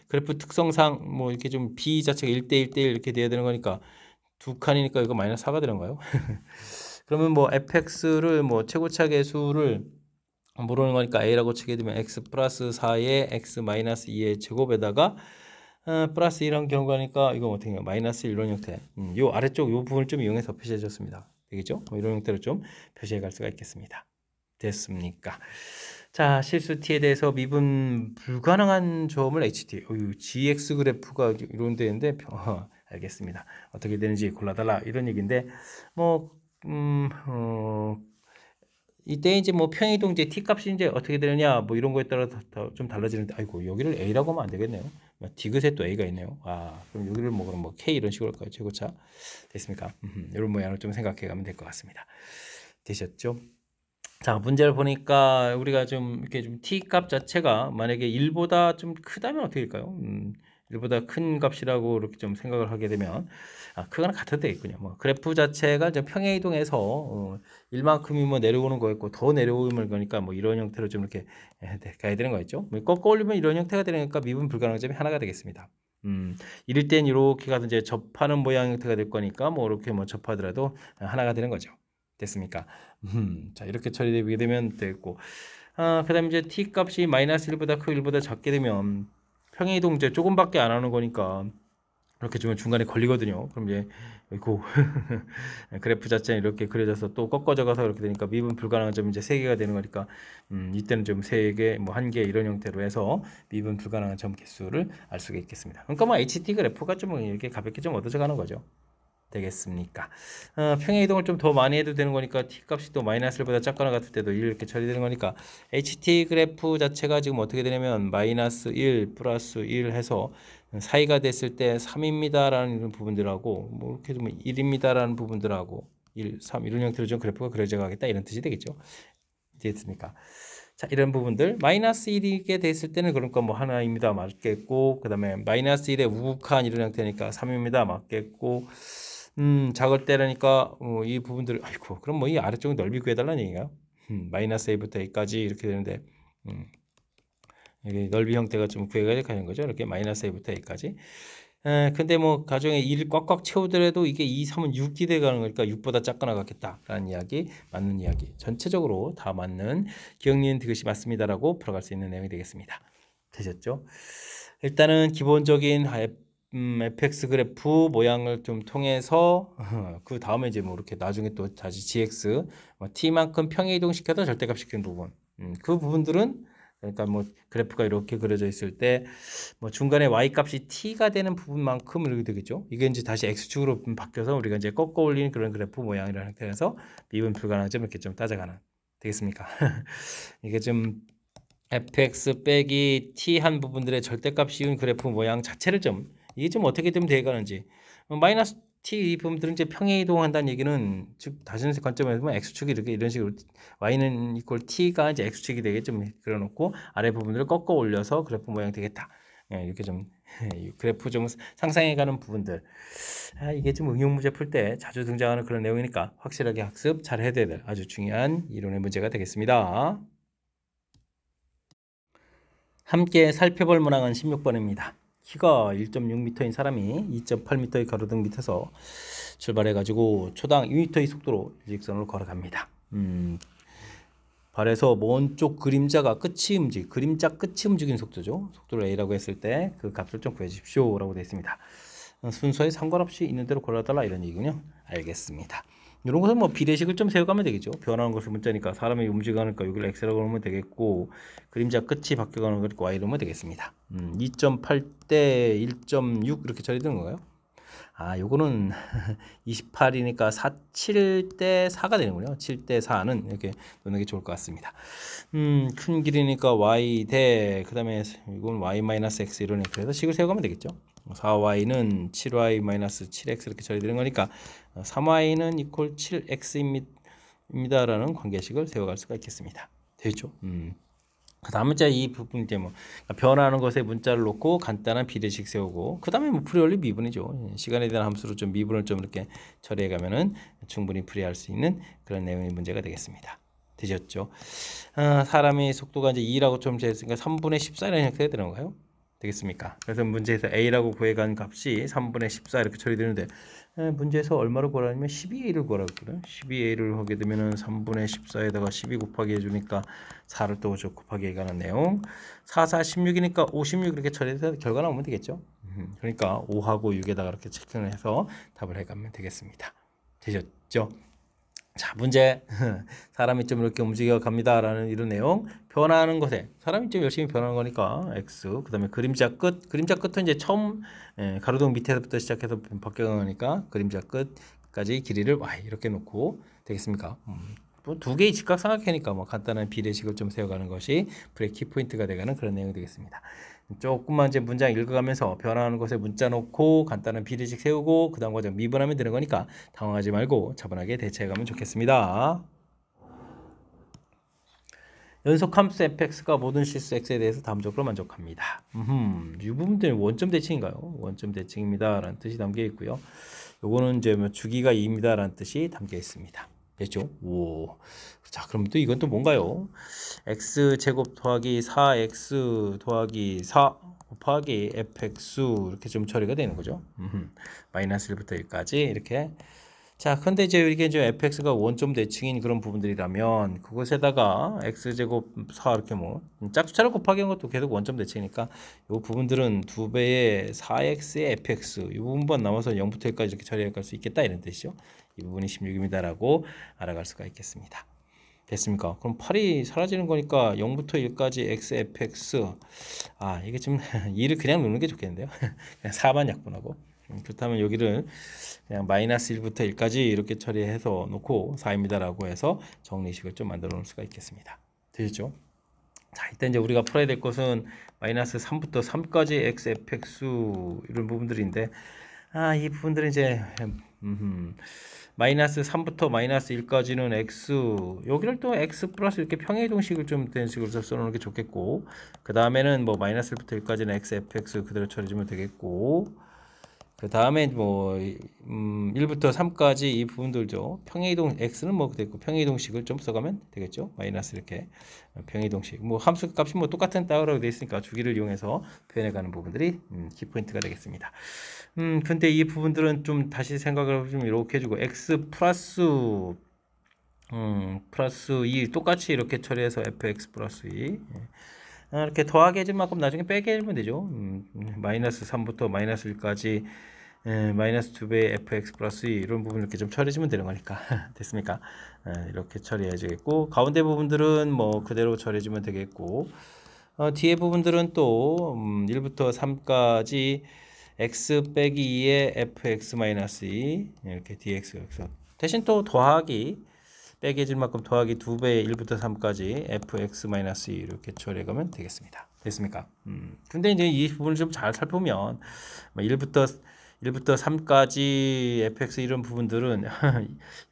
Speaker 1: 그래프 특성상 이렇게 좀 b 자체가 1대1 대1 이렇게 돼야 되는 거니까 두 칸이니까 이거 마이너스 4가 되는 거예요. 그러면 fx를 최고차 계수를 모르는 거니까 a라고 치게 되면 x 플러스 4에 x 마이너스 2의 제곱에다가 플러스 이런 경우가니까 이거 어떻게 해요? 마이너스 이런 형태. 요 아래쪽 요 부분을 좀 이용해서 표시해 줬습니다. 되겠죠? 이런 형태로 좀 표시해 갈 수가 있겠습니다. 됐습니까? 자, 실수 t에 대해서 미분 불가능한 점을 ht. gx 그래프가 이런 데인데 알겠습니다. 어떻게 되는지 골라달라 이런 얘기인데 이때 이제 평이동 이제 t 값이 이제 어떻게 되느냐 이런 거에 따라 좀 달라지는데 아이고 여기를 a라고 하면 안 되겠네요. 디귿에 또 a가 있네요. 그럼 여기를 그럼 k 이런 식으로 할까요? 최고차 됐습니까? 이런 모양을 좀 생각해 가면 될 것 같습니다. 되셨죠? 자, 문제를 보니까 우리가 좀 이렇게 좀 t 값 자체가 만약에 1보다 좀 크다면 어떻게 될까요? 1보다 큰 값이라고 이렇게 좀 생각을 하게 되면 크거나 같아도 되겠군요. 그래프 자체가 이제 평행 이동해서 1만큼이 내려오는 거였고 더 내려오는 거니까 이런 형태로 좀 이렇게 가야 되는 거겠죠. 꺾어 올리면 이런 형태가 되니까 미분 불가능 점이 하나가 되겠습니다. 이럴 땐 이렇게 가서 이제 접하는 모양 형태가 될 거니까 이렇게 접하더라도 하나가 되는 거죠. 됐습니까? 자, 이렇게 처리되게 되면 되겠고, 그 다음에 이제 t 값이 마이너스 1보다 크고 1보다 작게 되면 평행이동 이제 조금밖에 안 하는 거니까 이렇게 주면 중간에 걸리거든요. 그럼 이제 그래프 자체는 이렇게 그려져서 또 꺾어져 가서 이렇게 되니까 미분 불가능한 점이 이제 3개가 되는 거니까 이때는 좀 3개, 1개 이런 형태로 해서 미분 불가능한 점 개수를 알 수가 있겠습니다. 그러니까 HT 그래프가 좀 이렇게 가볍게 좀 얻어져 가는 거죠. 되겠습니까? 평행 이동을 좀 더 많이 해도 되는 거니까 t 값이 또 마이너스 1보다 작거나 같을 때도 이렇게 처리되는 거니까 ht 그래프 자체가 지금 어떻게 되냐면 마이너스 1 플러스 1 해서 사이가 됐을 때 3입니다라는 부분들하고 이렇게 좀 1입니다라는 부분들하고 1, 3 이런 형태로 좀 그래프가 그려져 가겠다 이런 뜻이 되겠죠. 됐습니까? 자, 이런 부분들 마이너스 1이게 됐을 때는 그러니까 하나입니다 맞겠고 그 다음에 마이너스 1의 우극한 이런 형태니까 3입니다 맞겠고 작을 때라니까 이 부분들 아이고 그럼 이 아래쪽 넓이 구해달라는 얘기인가요? 마이너스 a부터 a까지 이렇게 되는데 여기 넓이 형태가 좀 구해가야 되는 거죠. 이렇게 마이너스 a부터 a까지. 근데 가정에 1을 꽉꽉 채우더라도 이게 2, 3은 6이 돼가는 거니까 6보다 작거나 같겠다라는 이야기, 맞는 이야기. 전체적으로 다 맞는 기억, 니은, 디귿이 맞습니다라고 풀어갈 수 있는 내용이 되겠습니다. 되셨죠? 일단은 기본적인 fx 그래프 모양을 좀 통해서 그 다음에 이제 이렇게 나중에 또 다시 gx t만큼 평행이동 시켜서 절대값 시키는 부분 그 부분들은 그러니까 그래프가 이렇게 그려져 있을 때 중간에 y 값이 t가 되는 부분만큼 이렇게 되겠죠. 이게 이제 다시 x축으로 바뀌어서 우리가 이제 꺾어 올리는 그런 그래프 모양이라는 형태에서 미분 불가능한 점 이렇게 좀 따져가는 되겠습니까? 이게 좀 fx 빼기 t 한 부분들의 절대값 씌운 그래프 모양 자체를 좀 이게 좀 어떻게 되면 되가는지 마이너스 t 이 부분들은 이제 평행 이동한다는 얘기는 즉 다른 관점에서 보면 x축이 이런 식으로 y는 이퀄 t가 이제 x축이 되게 좀 그려놓고 아래 부분들을 꺾어 올려서 그래프 모양 되겠다. 이렇게 좀 그래프 좀 상상해가는 부분들 이게 좀 응용 문제 풀 때 자주 등장하는 그런 내용이니까 확실하게 학습 잘 해야 될 아주 중요한 이론의 문제가 되겠습니다. 함께 살펴볼 문항은 16번입니다. 키가 1.6m인 사람이 2.8m의 가로등 밑에서 출발해가지고 초당 2m의 속도로 일직선으로 걸어갑니다. 발에서 먼 쪽 그림자 끝이 움직이는 속도죠. 속도를 a라고 했을 때 그 값을 좀 구해주십시오 라고 되어 있습니다. 순서에 상관없이 있는 대로 골라달라 이런 얘기군요. 알겠습니다. 이런 것은 뭐 비례식을 좀 세워가면 되겠죠. 변하는 것을 문자니까 사람이 움직여가니까 여기를 x라고 하면 되겠고, 그림자 끝이 바뀌어가는 거니까 y로 하면 되겠습니다. 2.8대 1.6 이렇게 처리되는 건가요? 아, 요거는 28이니까 7대 4가 되는군요. 7대 4는 이렇게 놓는 게 좋을 것 같습니다. 큰 길이니까 y 대, 그 다음에 이건 y-x 이러니까 그래서 식을 세워가면 되겠죠. 4y는 7y-7x 이렇게 처리되는 거니까 3y는 이퀄 7x입니다라는 관계식을 세워갈 수가 있겠습니다. 되죠? 그 다음 문자 이 부분 이제 뭐 변화하는 것에 문자를 놓고 간단한 비례식 세우고, 그 다음에 뭐 프리올리 미분이죠. 시간에 대한 함수로 좀 미분을 좀 이렇게 처리해 가면은 충분히 풀이할 수 있는 그런 내용의 문제가 되겠습니다. 되셨죠? 사람이 속도가 이제 2라고 좀 재했으니까 3분의 14라는 형태가 되는 건가요? 되겠습니까? 그래서 문제에서 a라고 구해간 값이 3분의 14 이렇게 처리되는데, 문제에서 얼마를 구하라면 12a를 구하라고 했거든요. 12a를 하게 되면은 3분의 14에다가 12 곱하기 해주니까 4를 또 곱하기 해가는 내용. 4, 4, 16이니까 56 이렇게 처리해서 결과 나오면 되겠죠. 그러니까 5하고 6에다가 이렇게 체크를 해서 답을 해가면 되겠습니다. 되셨죠? 자, 문제. 사람이 좀 이렇게 움직여 갑니다라는 이런 내용. 변화하는 것에 사람이 좀 열심히 변하는 거니까 x. 그다음에 그림자 끝. 그림자 끝은 이제 처음 가로등 밑에서부터 시작해서 바뀌어가니까 그림자 끝까지 길이를 y 이렇게 놓고 되겠습니까? 뭐 두 개의 직각삼각형이니까 뭐 간단한 비례식을 좀 세워가는 것이 불의 키포인트가 되가는 그런 내용이 되겠습니다. 조금만 이제 문장 읽어가면서 변화하는 것에 문자 놓고 간단한 비례식 세우고 그 다음 과정 미분하면 되는 거니까 당황하지 말고 차분하게 대처해가면 좋겠습니다. 연속 함수 fx가 모든 실수 x에 대해서 다음적으로 만족합니다. 이 부분들은 원점 대칭인가요? 원점 대칭입니다 라는 뜻이 담겨 있고요. 요거는 이제 뭐 주기가 2입니다 라는 뜻이 담겨 있습니다. 됐죠? 오. 자, 그럼 또 이건 또 뭔가요? x제곱 더하기 4x 더하기 4 곱하기 fx 이렇게 좀 처리가 되는 거죠. 마이너스 1부터 1까지 이렇게. 자, 근데 이제 이게 이제 fx가 원점 대칭인 그런 부분들이라면 그것에다가 x제곱 4 이렇게 뭐 짝수차를 곱하기 한 것도 계속 원점 대칭이니까 이 부분들은 2배의 4x의 fx 이 부분만 남아서 0부터 1까지 이렇게 처리해 갈 수 있겠다 이런 뜻이죠. 이 부분이 16입니다라고 알아갈 수가 있겠습니다. 됐습니까? 그럼 8이 사라지는 거니까 0부터 1까지 x fx. 아, 이게 좀 2를 그냥 놓는 게 좋겠는데요. 그냥 4만 약분하고. 그렇다면 여기를 그냥 마이너스 1부터 1까지 이렇게 처리해서 놓고 4입니다라고 해서 정리식을 좀 만들어 놓을 수가 있겠습니다. 되셨죠? 자, 일단 이제 우리가 풀어야 될 것은 마이너스 3부터 3까지 x fx 이런 부분들인데, 이 부분들은 이제 마이너스 3부터 마이너스 1까지는 x, 여기를 또 x 플러스 이렇게 평행이동식을 좀 된 식으로 써놓는 게 좋겠고, 그 다음에는 뭐 마이너스 1부터 1까지는 x fx 그대로 처리해주면 되겠고, 그 다음에 뭐 1부터 3까지 이 부분들죠. 평행이동 x는 뭐 됐고 평행이동식을 좀 써가면 되겠죠. 마이너스 이렇게 평행이동식. 뭐 함수 값이 뭐 똑같은 따라고 되어 있으니까 주기를 이용해서 표현해가는 부분들이 키포인트가 되겠습니다. 근데 이 부분들은 좀 다시 생각을 좀 이렇게 해주고 x 플러스 2 똑같이 이렇게 처리해서 fx 플러스 2 이렇게 더하기 해준 만큼 나중에 빼게 해주면 되죠. 마이너스 3부터 마이너스 1까지 마이너스 2배의 fx 플러스 2 이런 부분 이렇게 좀 처리해주면 되는 거니까 됐습니까? 이렇게 처리해주겠고, 가운데 부분들은 뭐 그대로 처리해주면 되겠고, 뒤에 부분들은 또 1부터 3까지 x 빼기 2의 fx 마이너스 2 이렇게 dx 대신 또 더하기 빼기 해줄 만큼 더하기 2배의 1부터 3까지 fx-2 이렇게 처리해가면 되겠습니다. 됐습니까? 근데 이제 이 부분을 좀 잘 살펴보면 1부터 3까지 fx 이런 부분들은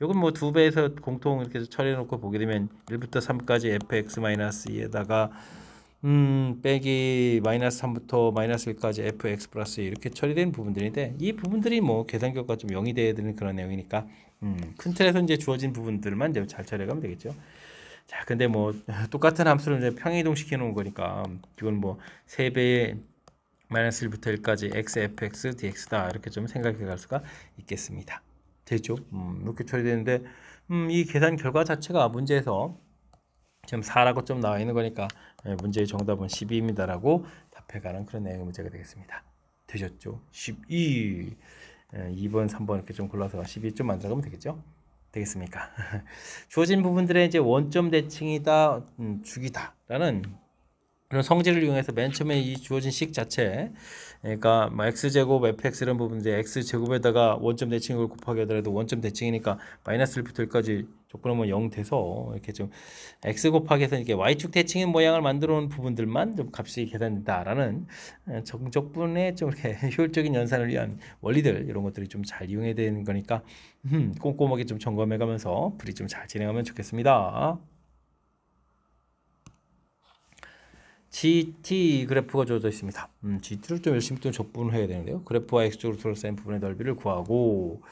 Speaker 1: 이건 뭐 2배에서 공통 이렇게 처리해 놓고 보게 되면 1부터 3까지 fx-2에다가 빼기 마이너스 3부터 마이너스 1까지 fx 플러스 이렇게 처리된 부분들인데, 이 부분들이 뭐 계산 결과 좀 0이 돼야 되는 그런 내용이니까 큰 틀에서 이제 주어진 부분들만 이제 잘 처리하면 되겠죠. 자, 근데 뭐 똑같은 함수를 이제 평행이동 시켜 놓은 거니까 이건 뭐 3배의 마이너스 1부터 1까지 x fx dx다 이렇게 좀 생각해 갈 수가 있겠습니다. 됐죠? 이렇게 처리되는데 이 계산 결과 자체가 문제에서 지금 4라고 좀 나와 있는 거니까 문제의 정답은 12입니다라고 답해가는 그런 내용의 문제가 되겠습니다. 되셨죠? 12 2번 3번 이렇게 좀 골라서 12좀 만들어가면 되겠죠. 되겠습니까? 주어진 부분들의 이제 원점 대칭이다, 주기다라는 그런 성질을 이용해서 맨 처음에 이 주어진 식 자체, 그러니까 뭐 x제곱 fx 이런 부분인데 x제곱에다가 원점 대칭을 곱하게 하더라도 원점 대칭이니까 마이너스 1부터 1까지 조건하면 0 돼서 이렇게 좀 x 곱하기 해서 이렇게 y축 대칭의 모양을 만들어 놓은 부분들만 좀 값이 계산된다라는 정적분의 좀 이렇게 효율적인 연산을 위한 원리들, 이런 것들이 좀 잘 이용해야 되는 거니까 꼼꼼하게 좀 점검해 가면서 풀이 좀 잘 진행하면 좋겠습니다. GT 그래프가 주어져 있습니다. GT를 좀 열심히 또 적분을 해야 되는데요. 그래프와 x축으로 둘러싸인 부분의 넓이를 구하고,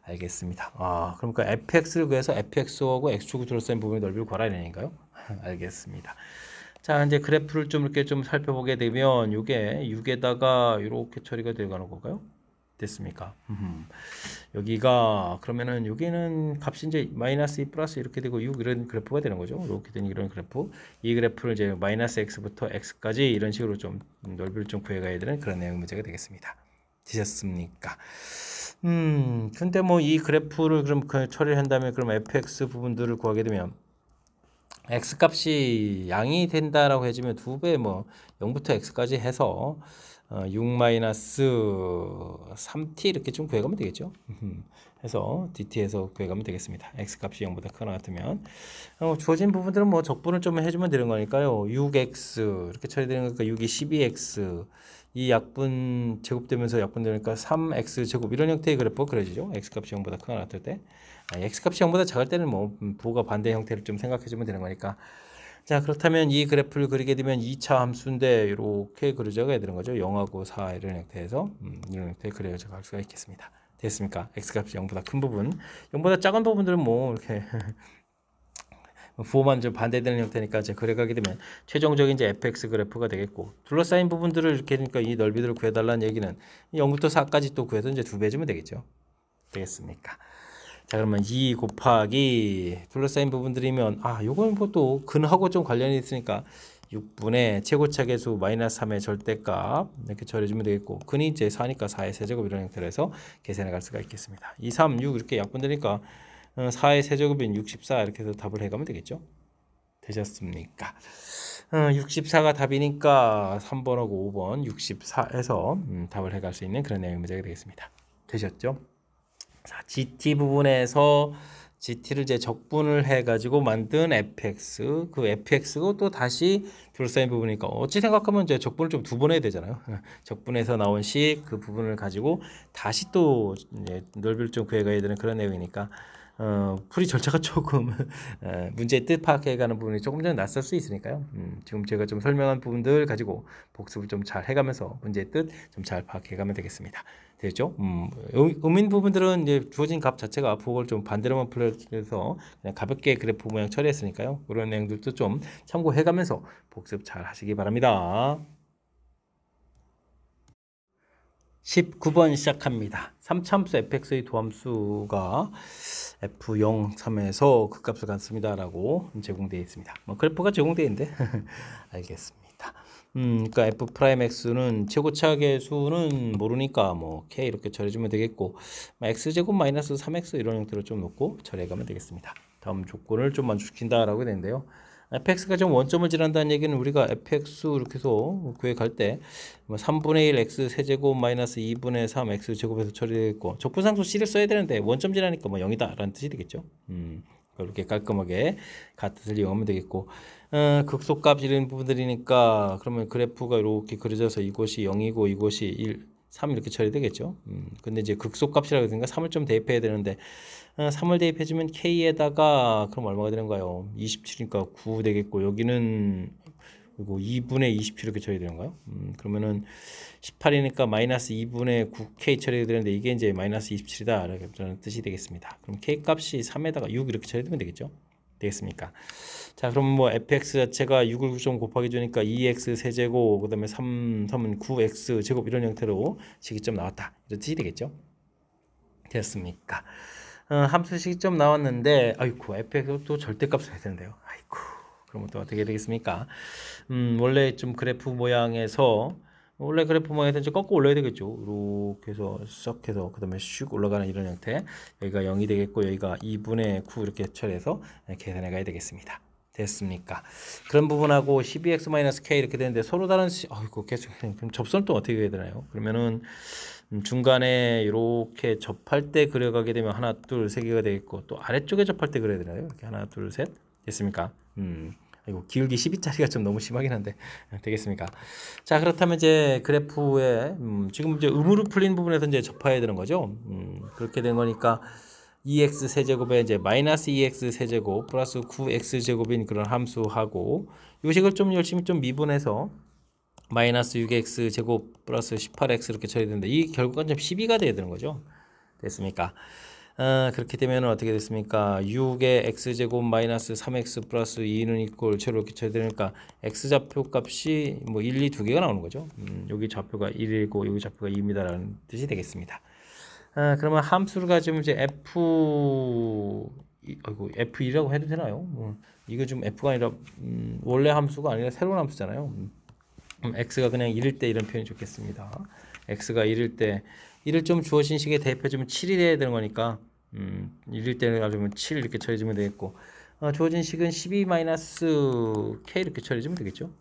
Speaker 1: 알겠습니다. 그러니까 fx를 구해서 fx하고 x축으로 둘러싸인 부분의 넓이를 구하라 이러니까요. 알겠습니다. 자, 이제 그래프를 좀 이렇게 좀 살펴보게 되면 이게 6에다가 이렇게 처리가 되어가는 건가요? 됐습니까? 여기가 그러면은 여기는 값이 이제 마이너스 2 플러스 이렇게 되고 6 이런 그래프가 되는 거죠. 이렇게 된 이런 그래프. 이 그래프를 이제 마이너스 x부터 x까지 이런 식으로 좀 넓이를 좀 구해가야 되는 그런 내용 문제가 되겠습니다. 되셨습니까? 근데 뭐 이 그래프를 그럼 처리를 한다면 그럼 fx 부분들을 구하게 되면 x 값이 양이 된다라고 해주면 2배 뭐 0부터 x까지 해서 6 마이너스 3t 이렇게 좀 구해가면 되겠죠. 해서 dt에서 구해가면 되겠습니다. x 값이 0보다 크거나 같으면 주어진 부분들은 뭐 적분을 좀 해주면 되는 거니까요. 6x 이렇게 처리되는 거니까 6이 12x, 이 약분 제곱되면서 약분되니까 3x 제곱 이런 형태의 그래프가 그려지죠. x 값이 0보다 크거나 같을 때, x 값이 0보다 작을 때는 뭐 부호가 반대 형태를 좀 생각해주면 되는 거니까. 자, 그렇다면 이 그래프를 그리게 되면 2차 함수인데 이렇게 그려져야 되는 거죠. 0하고 4 이런 형태에서 이런 형태에 그려져 갈 수가 있겠습니다. 됐습니까? x값이 0보다 큰 부분, 0보다 작은 부분들은 뭐 이렇게 부호만 좀 반대되는 형태니까 이제 그래가게 되면 최종적인 이제 fx 그래프가 되겠고, 둘러싸인 부분들을 이렇게 하니까 이 넓이들을 구해달라는 얘기는 0부터 4까지 또 구해서 이제 2배 주면 되겠죠. 되겠습니까? 자, 그러면 2 곱하기 둘러싸인 부분들이면 요건 뭐 또 근하고 좀 관련이 있으니까 6분의 최고차계수 마이너스 3의 절대값 이렇게 처리해주면 되겠고, 근이 이제 4니까 4의 세제곱 이런 형태로 해서 계산해 갈 수가 있겠습니다. 2, 3, 6 이렇게 약분되니까 4의 세제곱인 64 이렇게 해서 답을 해가면 되겠죠. 되셨습니까? 64가 답이니까 3번하고 5번 64에서 답을 해갈 수 있는 그런 내용 문제가 되겠습니다. 되셨죠? 자, GT 부분에서 GT를 이제 적분을 해가지고 만든 fx, 그 fx고 또 다시 둘러싸인 부분이니까 어찌 생각하면 이제 적분을 좀 2번 해야 되잖아요. 적분에서 나온 식 그 부분을 가지고 다시 또 이제 넓이를 좀 구해가야 되는 그런 내용이니까 풀이 절차가 조금 문제의 뜻 파악해가는 부분이 조금 전 낯설 수 있으니까요. 지금 제가 좀 설명한 부분들 가지고 복습을 좀 잘 해가면서 문제의 뜻 좀 잘 파악해가면 되겠습니다. 되죠? 음인 부분들은 이제 주어진 값 자체가 부호를 좀 반대로만 풀어서 그냥 가볍게 그래프 모양 처리했으니까요. 그런 내용들도 좀 참고해가면서 복습 잘 하시기 바랍니다. 19번 시작합니다. 3차함수 fx의 도함수가 f0, 3에서 그 값을 갖습니다 라고 제공되어 있습니다. 뭐 그래프가 제공되어 있는데 알겠습니다. 그러니까 f'x는 최고차계수는 모르니까 뭐 k 이렇게 처리해주면 되겠고, x제곱 마이너스 3x 이런 형태로 좀 놓고 처리해가면 되겠습니다. 다음 조건을 좀 만족시킨다라고 되는데요. fx가 좀 원점을 지난다는 얘기는 우리가 fx 이렇게 해서 구해갈 때 3분의 1 x 세제곱 마이너스 2분의 3 x 제곱해서 처리되겠고, 적분상수 c를 써야 되는데 원점 지나니까 뭐 0이다 라는 뜻이 되겠죠. 이렇게 깔끔하게 같은 이용하면 되겠고, 극소값 이런 부분들이니까 그러면 그래프가 이렇게 그려져서 이곳이 0이고 이곳이 1, 3 이렇게 처리되겠죠. 근데 이제 극소값이라고 했으니까 3을 좀 대입해야 되는데 3을 대입해주면 k에다가 그럼 얼마가 되는가요? 27이니까 9 되겠고, 여기는 그리고 2분의 27 이렇게 처리되는가요? 그러면은 18이니까 마이너스 2분의 9k 처리가 되는데 이게 이제 마이너스 27이다 라는 뜻이 되겠습니다. 그럼 k 값이 3에다가 6 이렇게 처리되면 되겠죠? 되겠습니까? 자, 그럼 뭐 fx 자체가 6을 좀 곱하기 주니까 2x 세제곱, 그 다음에 3은 9x 제곱 이런 형태로 식이점 나왔다 이런 뜻이 되겠죠? 됐습니까? 함수 식이점 나왔는데 아이고 fx가 또 절대값을 해야 되는데요. 아이고, 그러면 또 어떻게 되겠습니까? 원래 좀 그래프 모양에서 원래 그래프 모양에서 이제 꺾고 올려야 되겠죠. 이렇게 해서 썩 해서 그 다음에 슉 올라가는 이런 형태. 여기가 0이 되겠고 여기가 2분의 9 이렇게 처리해서 계산해 가야 되겠습니다. 됐습니까? 그런 부분하고 12x-k 이렇게 되는데 서로 다른 아이고 계속 그럼 접선은 또 어떻게 해야 되나요? 그러면은 중간에 이렇게 접할 때 그려가게 되면 하나, 둘, 세 개가 되겠고 또 아래쪽에 접할 때 그려야 되나요? 이렇게 하나, 둘, 셋 됐습니까? 이거 기울기 12짜리가 좀 너무 심하긴 한데 되겠습니까? 자 그렇다면 이제 그래프에 지금 이제 음으로 풀린 부분에서 이제 접해야 되는 거죠. 그렇게 된 거니까 2x 세제곱에 이제 마이너스 2x 세제곱 플러스 9x 제곱인 그런 함수하고 이 식을 좀 열심히 좀 미분해서 마이너스 6x 제곱 플러스 18x 이렇게 처리되는데 이 결과는 좀 12가 돼야 되는 거죠. 됐습니까? 그렇게 되면 어떻게 됐습니까? 6의 x제곱 마이너스 3x 플러스 2는 이꼴 제로 이렇게 처리되니까 x좌표 값이 뭐 1, 2 두 개가 나오는 거죠. 여기 좌표가 1이고 여기 좌표가 2입니다라는 뜻이 되겠습니다. 그러면 함수를 가지면 이제 f2라고 해도 되나요? 이거 좀 f가 아니라 원래 함수가 아니라 새로운 함수잖아요. x가 그냥 1일 때 이런 표현이 좋겠습니다. x가 1일 때 1을 좀 주어진 식에 대입해주면 7이 돼야 되는 거니까 1일 때를 가지면 7 이렇게 처리해주면 되겠고 주어진 식은 12-k 이렇게 처리해주면 되겠죠.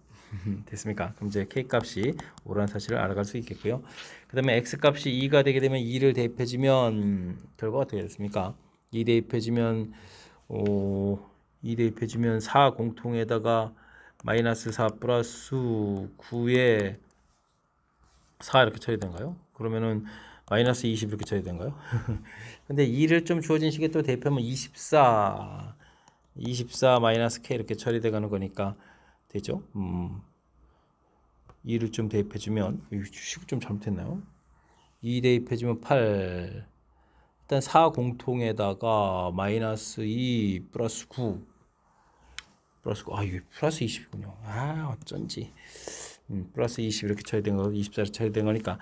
Speaker 1: 됐습니까? 그럼 이제 k 값이 5라는 사실을 알아갈 수 있겠고요. 그 다음에 x 값이 2가 되게 되면 2를 대입해주면 결과가 어떻게 됐습니까? 2 대입해주면 4 공통에다가 마이너스 4 플러스 9에 4 이렇게 처리된가요? 그러면은 마이너스 20 이렇게 처리된가요? 근데 2를 좀 주어진 식에 또 대입하면 24 마이너스 k 이렇게 처리돼 가는 거니까 되죠? 2를 좀 대입해주면 식을 좀 잘못했나요? 2 대입해주면 8 일단 4 공통에다가 마이너스 2 플러스 9 이게 플러스 20이군요. 어쩐지 플러스 20 이렇게 처리된 거 24로 처리된 거니까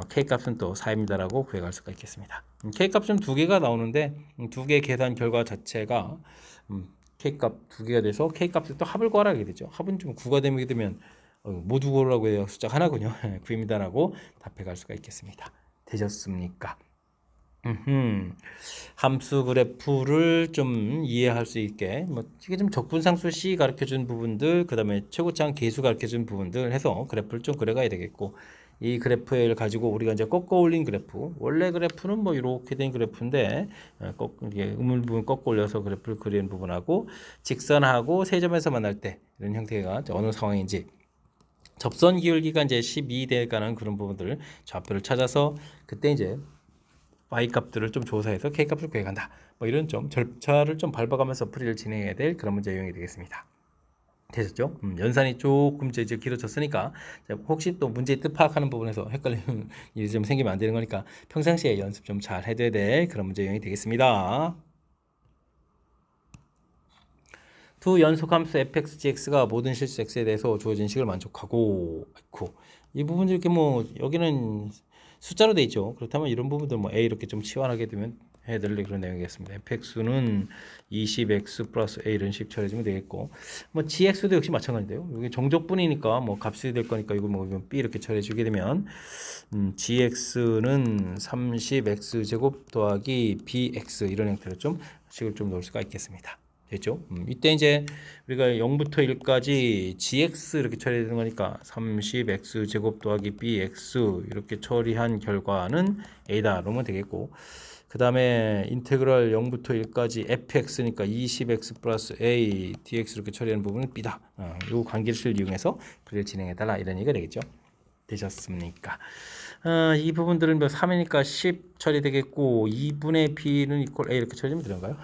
Speaker 1: k 값은 또 4입니다라고 구해갈 수가 있겠습니다. k 값은 두 개가 나오는데 두 개 계산 결과 자체가 k 값 두 개가 돼서 k 값을 또 합을 구하라게 되죠. 합은 좀 9가 되면 모두 구하라고 해요. 숫자 하나군요. 9입니다라고 답해갈 수가 있겠습니다. 되셨습니까? 함수 그래프를 좀 이해할 수 있게 이게 좀 적분상수 C 가르쳐준 부분들 그 다음에 최고차항 계수 가르쳐준 부분들 해서 그래프를 좀 그려가야 되겠고 이 그래프를 가지고 우리가 이제 꺾어 올린 그래프 원래 그래프는 뭐 이렇게 된 그래프인데 이게 우물 부분 꺾어 올려서 그래프를 그리는 부분하고 직선하고 세 점에서 만날 때 이런 형태가 어느 상황인지 접선 기울기가 이제 12대가는 그런 부분들 좌표를 찾아서 그때 이제 y 값들을 좀 조사해서 k 값을 구해간다. 뭐 이런 좀 절차를 좀 밟아가면서 풀이를 진행해야 될 그런 문제 유형이 되겠습니다. 되셨죠? 연산이 조금 이제 길어졌으니까 혹시 또 문제의 뜻 파악하는 부분에서 헷갈리는 일이 좀 생기면 안 되는 거니까 평상시에 연습 좀 잘 해둬야 될 그런 문제 유형이 되겠습니다. 두 연속함수 fx, gx가 모든 실수 x에 대해서 주어진 식을 만족하고 이 부분들 이렇게 뭐 여기는 숫자로 돼 있죠. 그렇다면 이런 부분들 뭐 a 이렇게 좀 치환하게 되면 해야 될 그런 내용이겠습니다. fx는 20x 플러스 a 이런 식 처리해주면 되겠고 뭐 gx도 역시 마찬가지인데요. 여기 정적분이니까 뭐 값이 될 거니까 이거 뭐 b 이렇게 처리해주게 되면 gx는 30x 제곱 더하기 bx 이런 형태로 좀 식을 좀 넣을 수가 있겠습니다. 됐죠? 이때 이제 우리가 0부터 1까지 gx 이렇게 처리되는 거니까 30x 제곱 더하기 bx 이렇게 처리한 결과는 a다 그러면 되겠고 그 다음에 인테그랄 0부터 1까지 fx니까 20x 플러스 a dx 이렇게 처리하는 부분은 b다. 이 관계를 이용해서 풀이를 진행해달라 이런 얘기가 되겠죠. 되셨습니까? 이 부분들은 뭐 3이니까 10 처리되겠고 2분의 b는 이퀄 a 이렇게 처리하면 되는가요?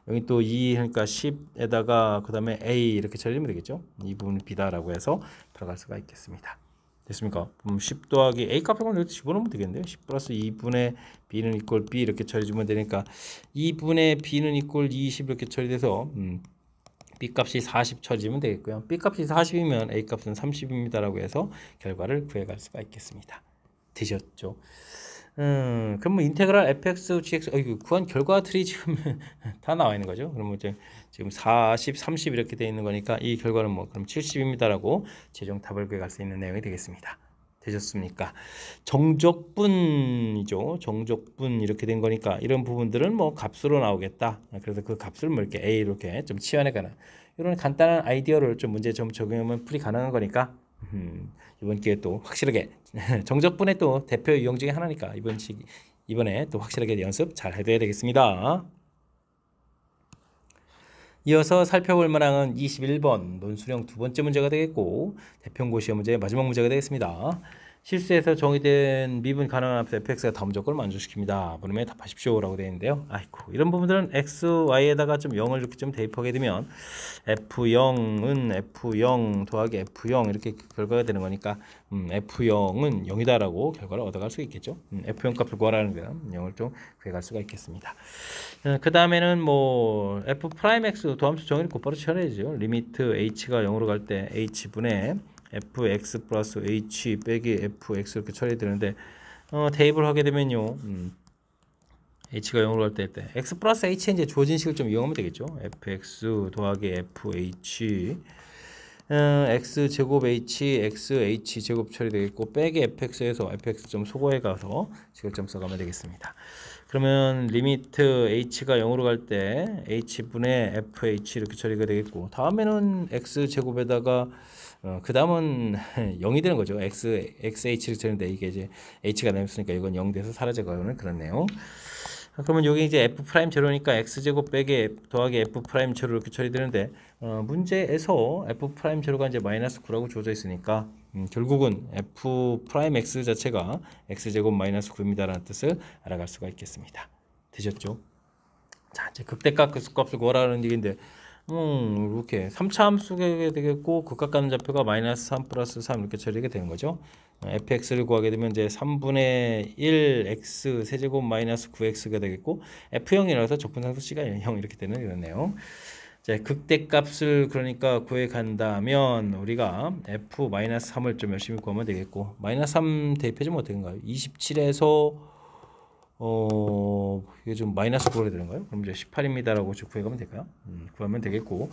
Speaker 1: 여기 또 2 하니까 10에다가 그 다음에 a 이렇게 처리하면 되겠죠. 이 부분은 b다라고 해서 들어갈 수가 있겠습니다. 됐습니까? 그럼 10 더하기 a 값을 여기 집어넣으면 되겠네요. 10 플러스 2분의 b는 이퀄 b 이렇게 처리해주면 되니까 2분의 b는 이퀄 20 이렇게 처리돼서 b 값이 40 처리하면 되겠고요. b 값이 40이면 a 값은 30입니다라고 해서 결과를 구해갈 수가 있겠습니다. 되셨죠? 그럼 뭐 인테그랄 fx, gx 구한 결과 틀이 지금 다 나와 있는 거죠. 그러면 이제 지금 40, 30 이렇게 되어 있는 거니까 이 결과는 뭐 그럼 70입니다라고 최종 답을 구해갈 수 있는 내용이 되겠습니다. 되셨습니까? 정적분이죠. 정적분 이렇게 된 거니까 이런 부분들은 뭐 값으로 나오겠다. 그래서 그 값을 뭐 이렇게 A 이렇게 좀 치환해가는 이런 간단한 아이디어를 좀 문제 좀 적용하면 풀이 가능한 거니까 이번 기회에 또 확실하게 정적분의 또 대표 유형 중에 하나니까 이번에 또 확실하게 연습 잘 해둬야 되겠습니다. 이어서 살펴볼 만한 21번 논술형 두 번째 문제가 되겠고 대평고 시험 문제의 마지막 문제가 되겠습니다. 실수에서 정의된 미분 가능한 합수 fx가 다음 조건을 만족시킵니다. 물음에 답하십시오 라고 되어 있는데요. 아이고 이런 부분들은 x, y에다가 좀 0을 이렇게 좀 대입하게 되면 f0은 f0 더하기 f0 이렇게 결과가 되는 거니까 f0은 0이다 라고 결과를 얻어갈 수 있겠죠. f0 값을 구하라는 데는 0을 좀 구해갈 수가 있겠습니다. 그 다음에는 뭐 f'(x) 도함수 정의를 곧바로 처리해야죠. 리미트 h가 0으로 갈 때 h분의 fx 플러스 h 빼기 fx 이렇게 처리되는데 대입을 하게 되면요 h가 0으로 갈 때 x 플러스 h 이제 주어진 식을 좀 이용하면 되겠죠. fx 더하기 fh x 제곱 h x h 제곱 처리되겠고 빼기 fx에서 fx 좀 소거해 가서 식을 좀 써가면 되겠습니다. 그러면 리미트 h가 0으로 갈 때 h분의 fh 이렇게 처리가 되겠고 다음에는 x 제곱에다가 그 다음은 0이 되는 거죠. xh를 쓰는데 이게 이제 h가 남았으니까 이건 0 돼서 사라져가는 그런 내용. 그러면 여기 이제 f 프라임 제로니까 x 제곱 빼기 더하기 f 프라임 제로 이렇게 처리되는데 문제에서 f 프라임 제로가 이제 마이너스 9라고 주어져 있으니까 결국은 f 프라임 x 자체가 x 제곱 마이너스 9입니다라는 뜻을 알아갈 수가 있겠습니다. 되셨죠? 자 이제 극대값 그 수값을 구하라는 얘기인데 이렇게 3차 함수가 되겠고 극값 가는 좌표가 마이너스 3 플러스 3 이렇게 처리가 되는 거죠. fx를 구하게 되면 이제 3분의 1 x 세제곱 마이너스 9x가 되겠고 f0이라서 적분상수 c가 0 이렇게 되는 이런 내용. 자, 극대값을 그러니까 구해 간다면 우리가 f 마이너스 3을 좀 열심히 구하면 되겠고 마이너스 3 대입해주면 어떻게 된가요? 27에서 이게 좀 마이너스 9가 되는 거예요? 그럼 이제 18입니다라고 구해가면 될까요? 구하면 되겠고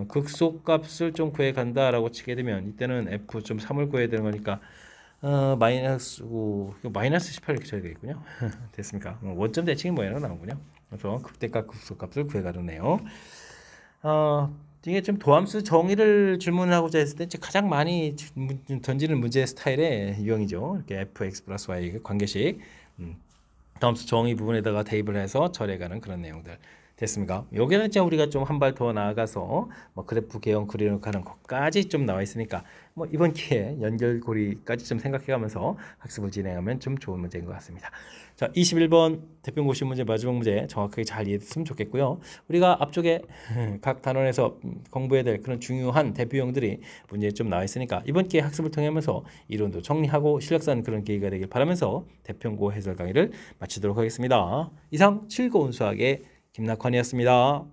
Speaker 1: 극소값을 좀 구해간다라고 치게 되면 이때는 f 좀 3을 구해야 되는 거니까 마이너스 5, 마이너스 18 이렇게 쳐야 되겠군요. 됐습니까? 원점 대칭이 모양으로 나오군요. 그래서 극대값 극소값을 구해가는 내용. 이게 좀 도함수 정의를 질문하고자 했을 때 가장 많이 던지는 문제 스타일의 유형이죠. 이렇게 fx 플러스 y 관계식 도함수 정의 부분에다가 대입을 해서 처리해가는 그런 내용들 됐습니까? 여기는 이제 우리가 좀 한 발 더 나아가서 뭐 그래프 개형 그리는 것까지 좀 나와 있으니까 뭐 이번 기회에 연결고리까지 좀 생각해가면서 학습을 진행하면 좀 좋은 문제인 것 같습니다. 자, 21번 대평고시 문제 마지막 문제 정확하게 잘 이해했으면 좋겠고요. 우리가 앞쪽에 각 단원에서 공부해야 될 그런 중요한 대표형들이 문제에 좀 나와 있으니까 이번 기회에 학습을 통하면서 이론도 정리하고 실력 쌓는 그런 기회가 되길 바라면서 대평고 해설 강의를 마치도록 하겠습니다. 이상 즐거운 수학의 김낙환이었습니다.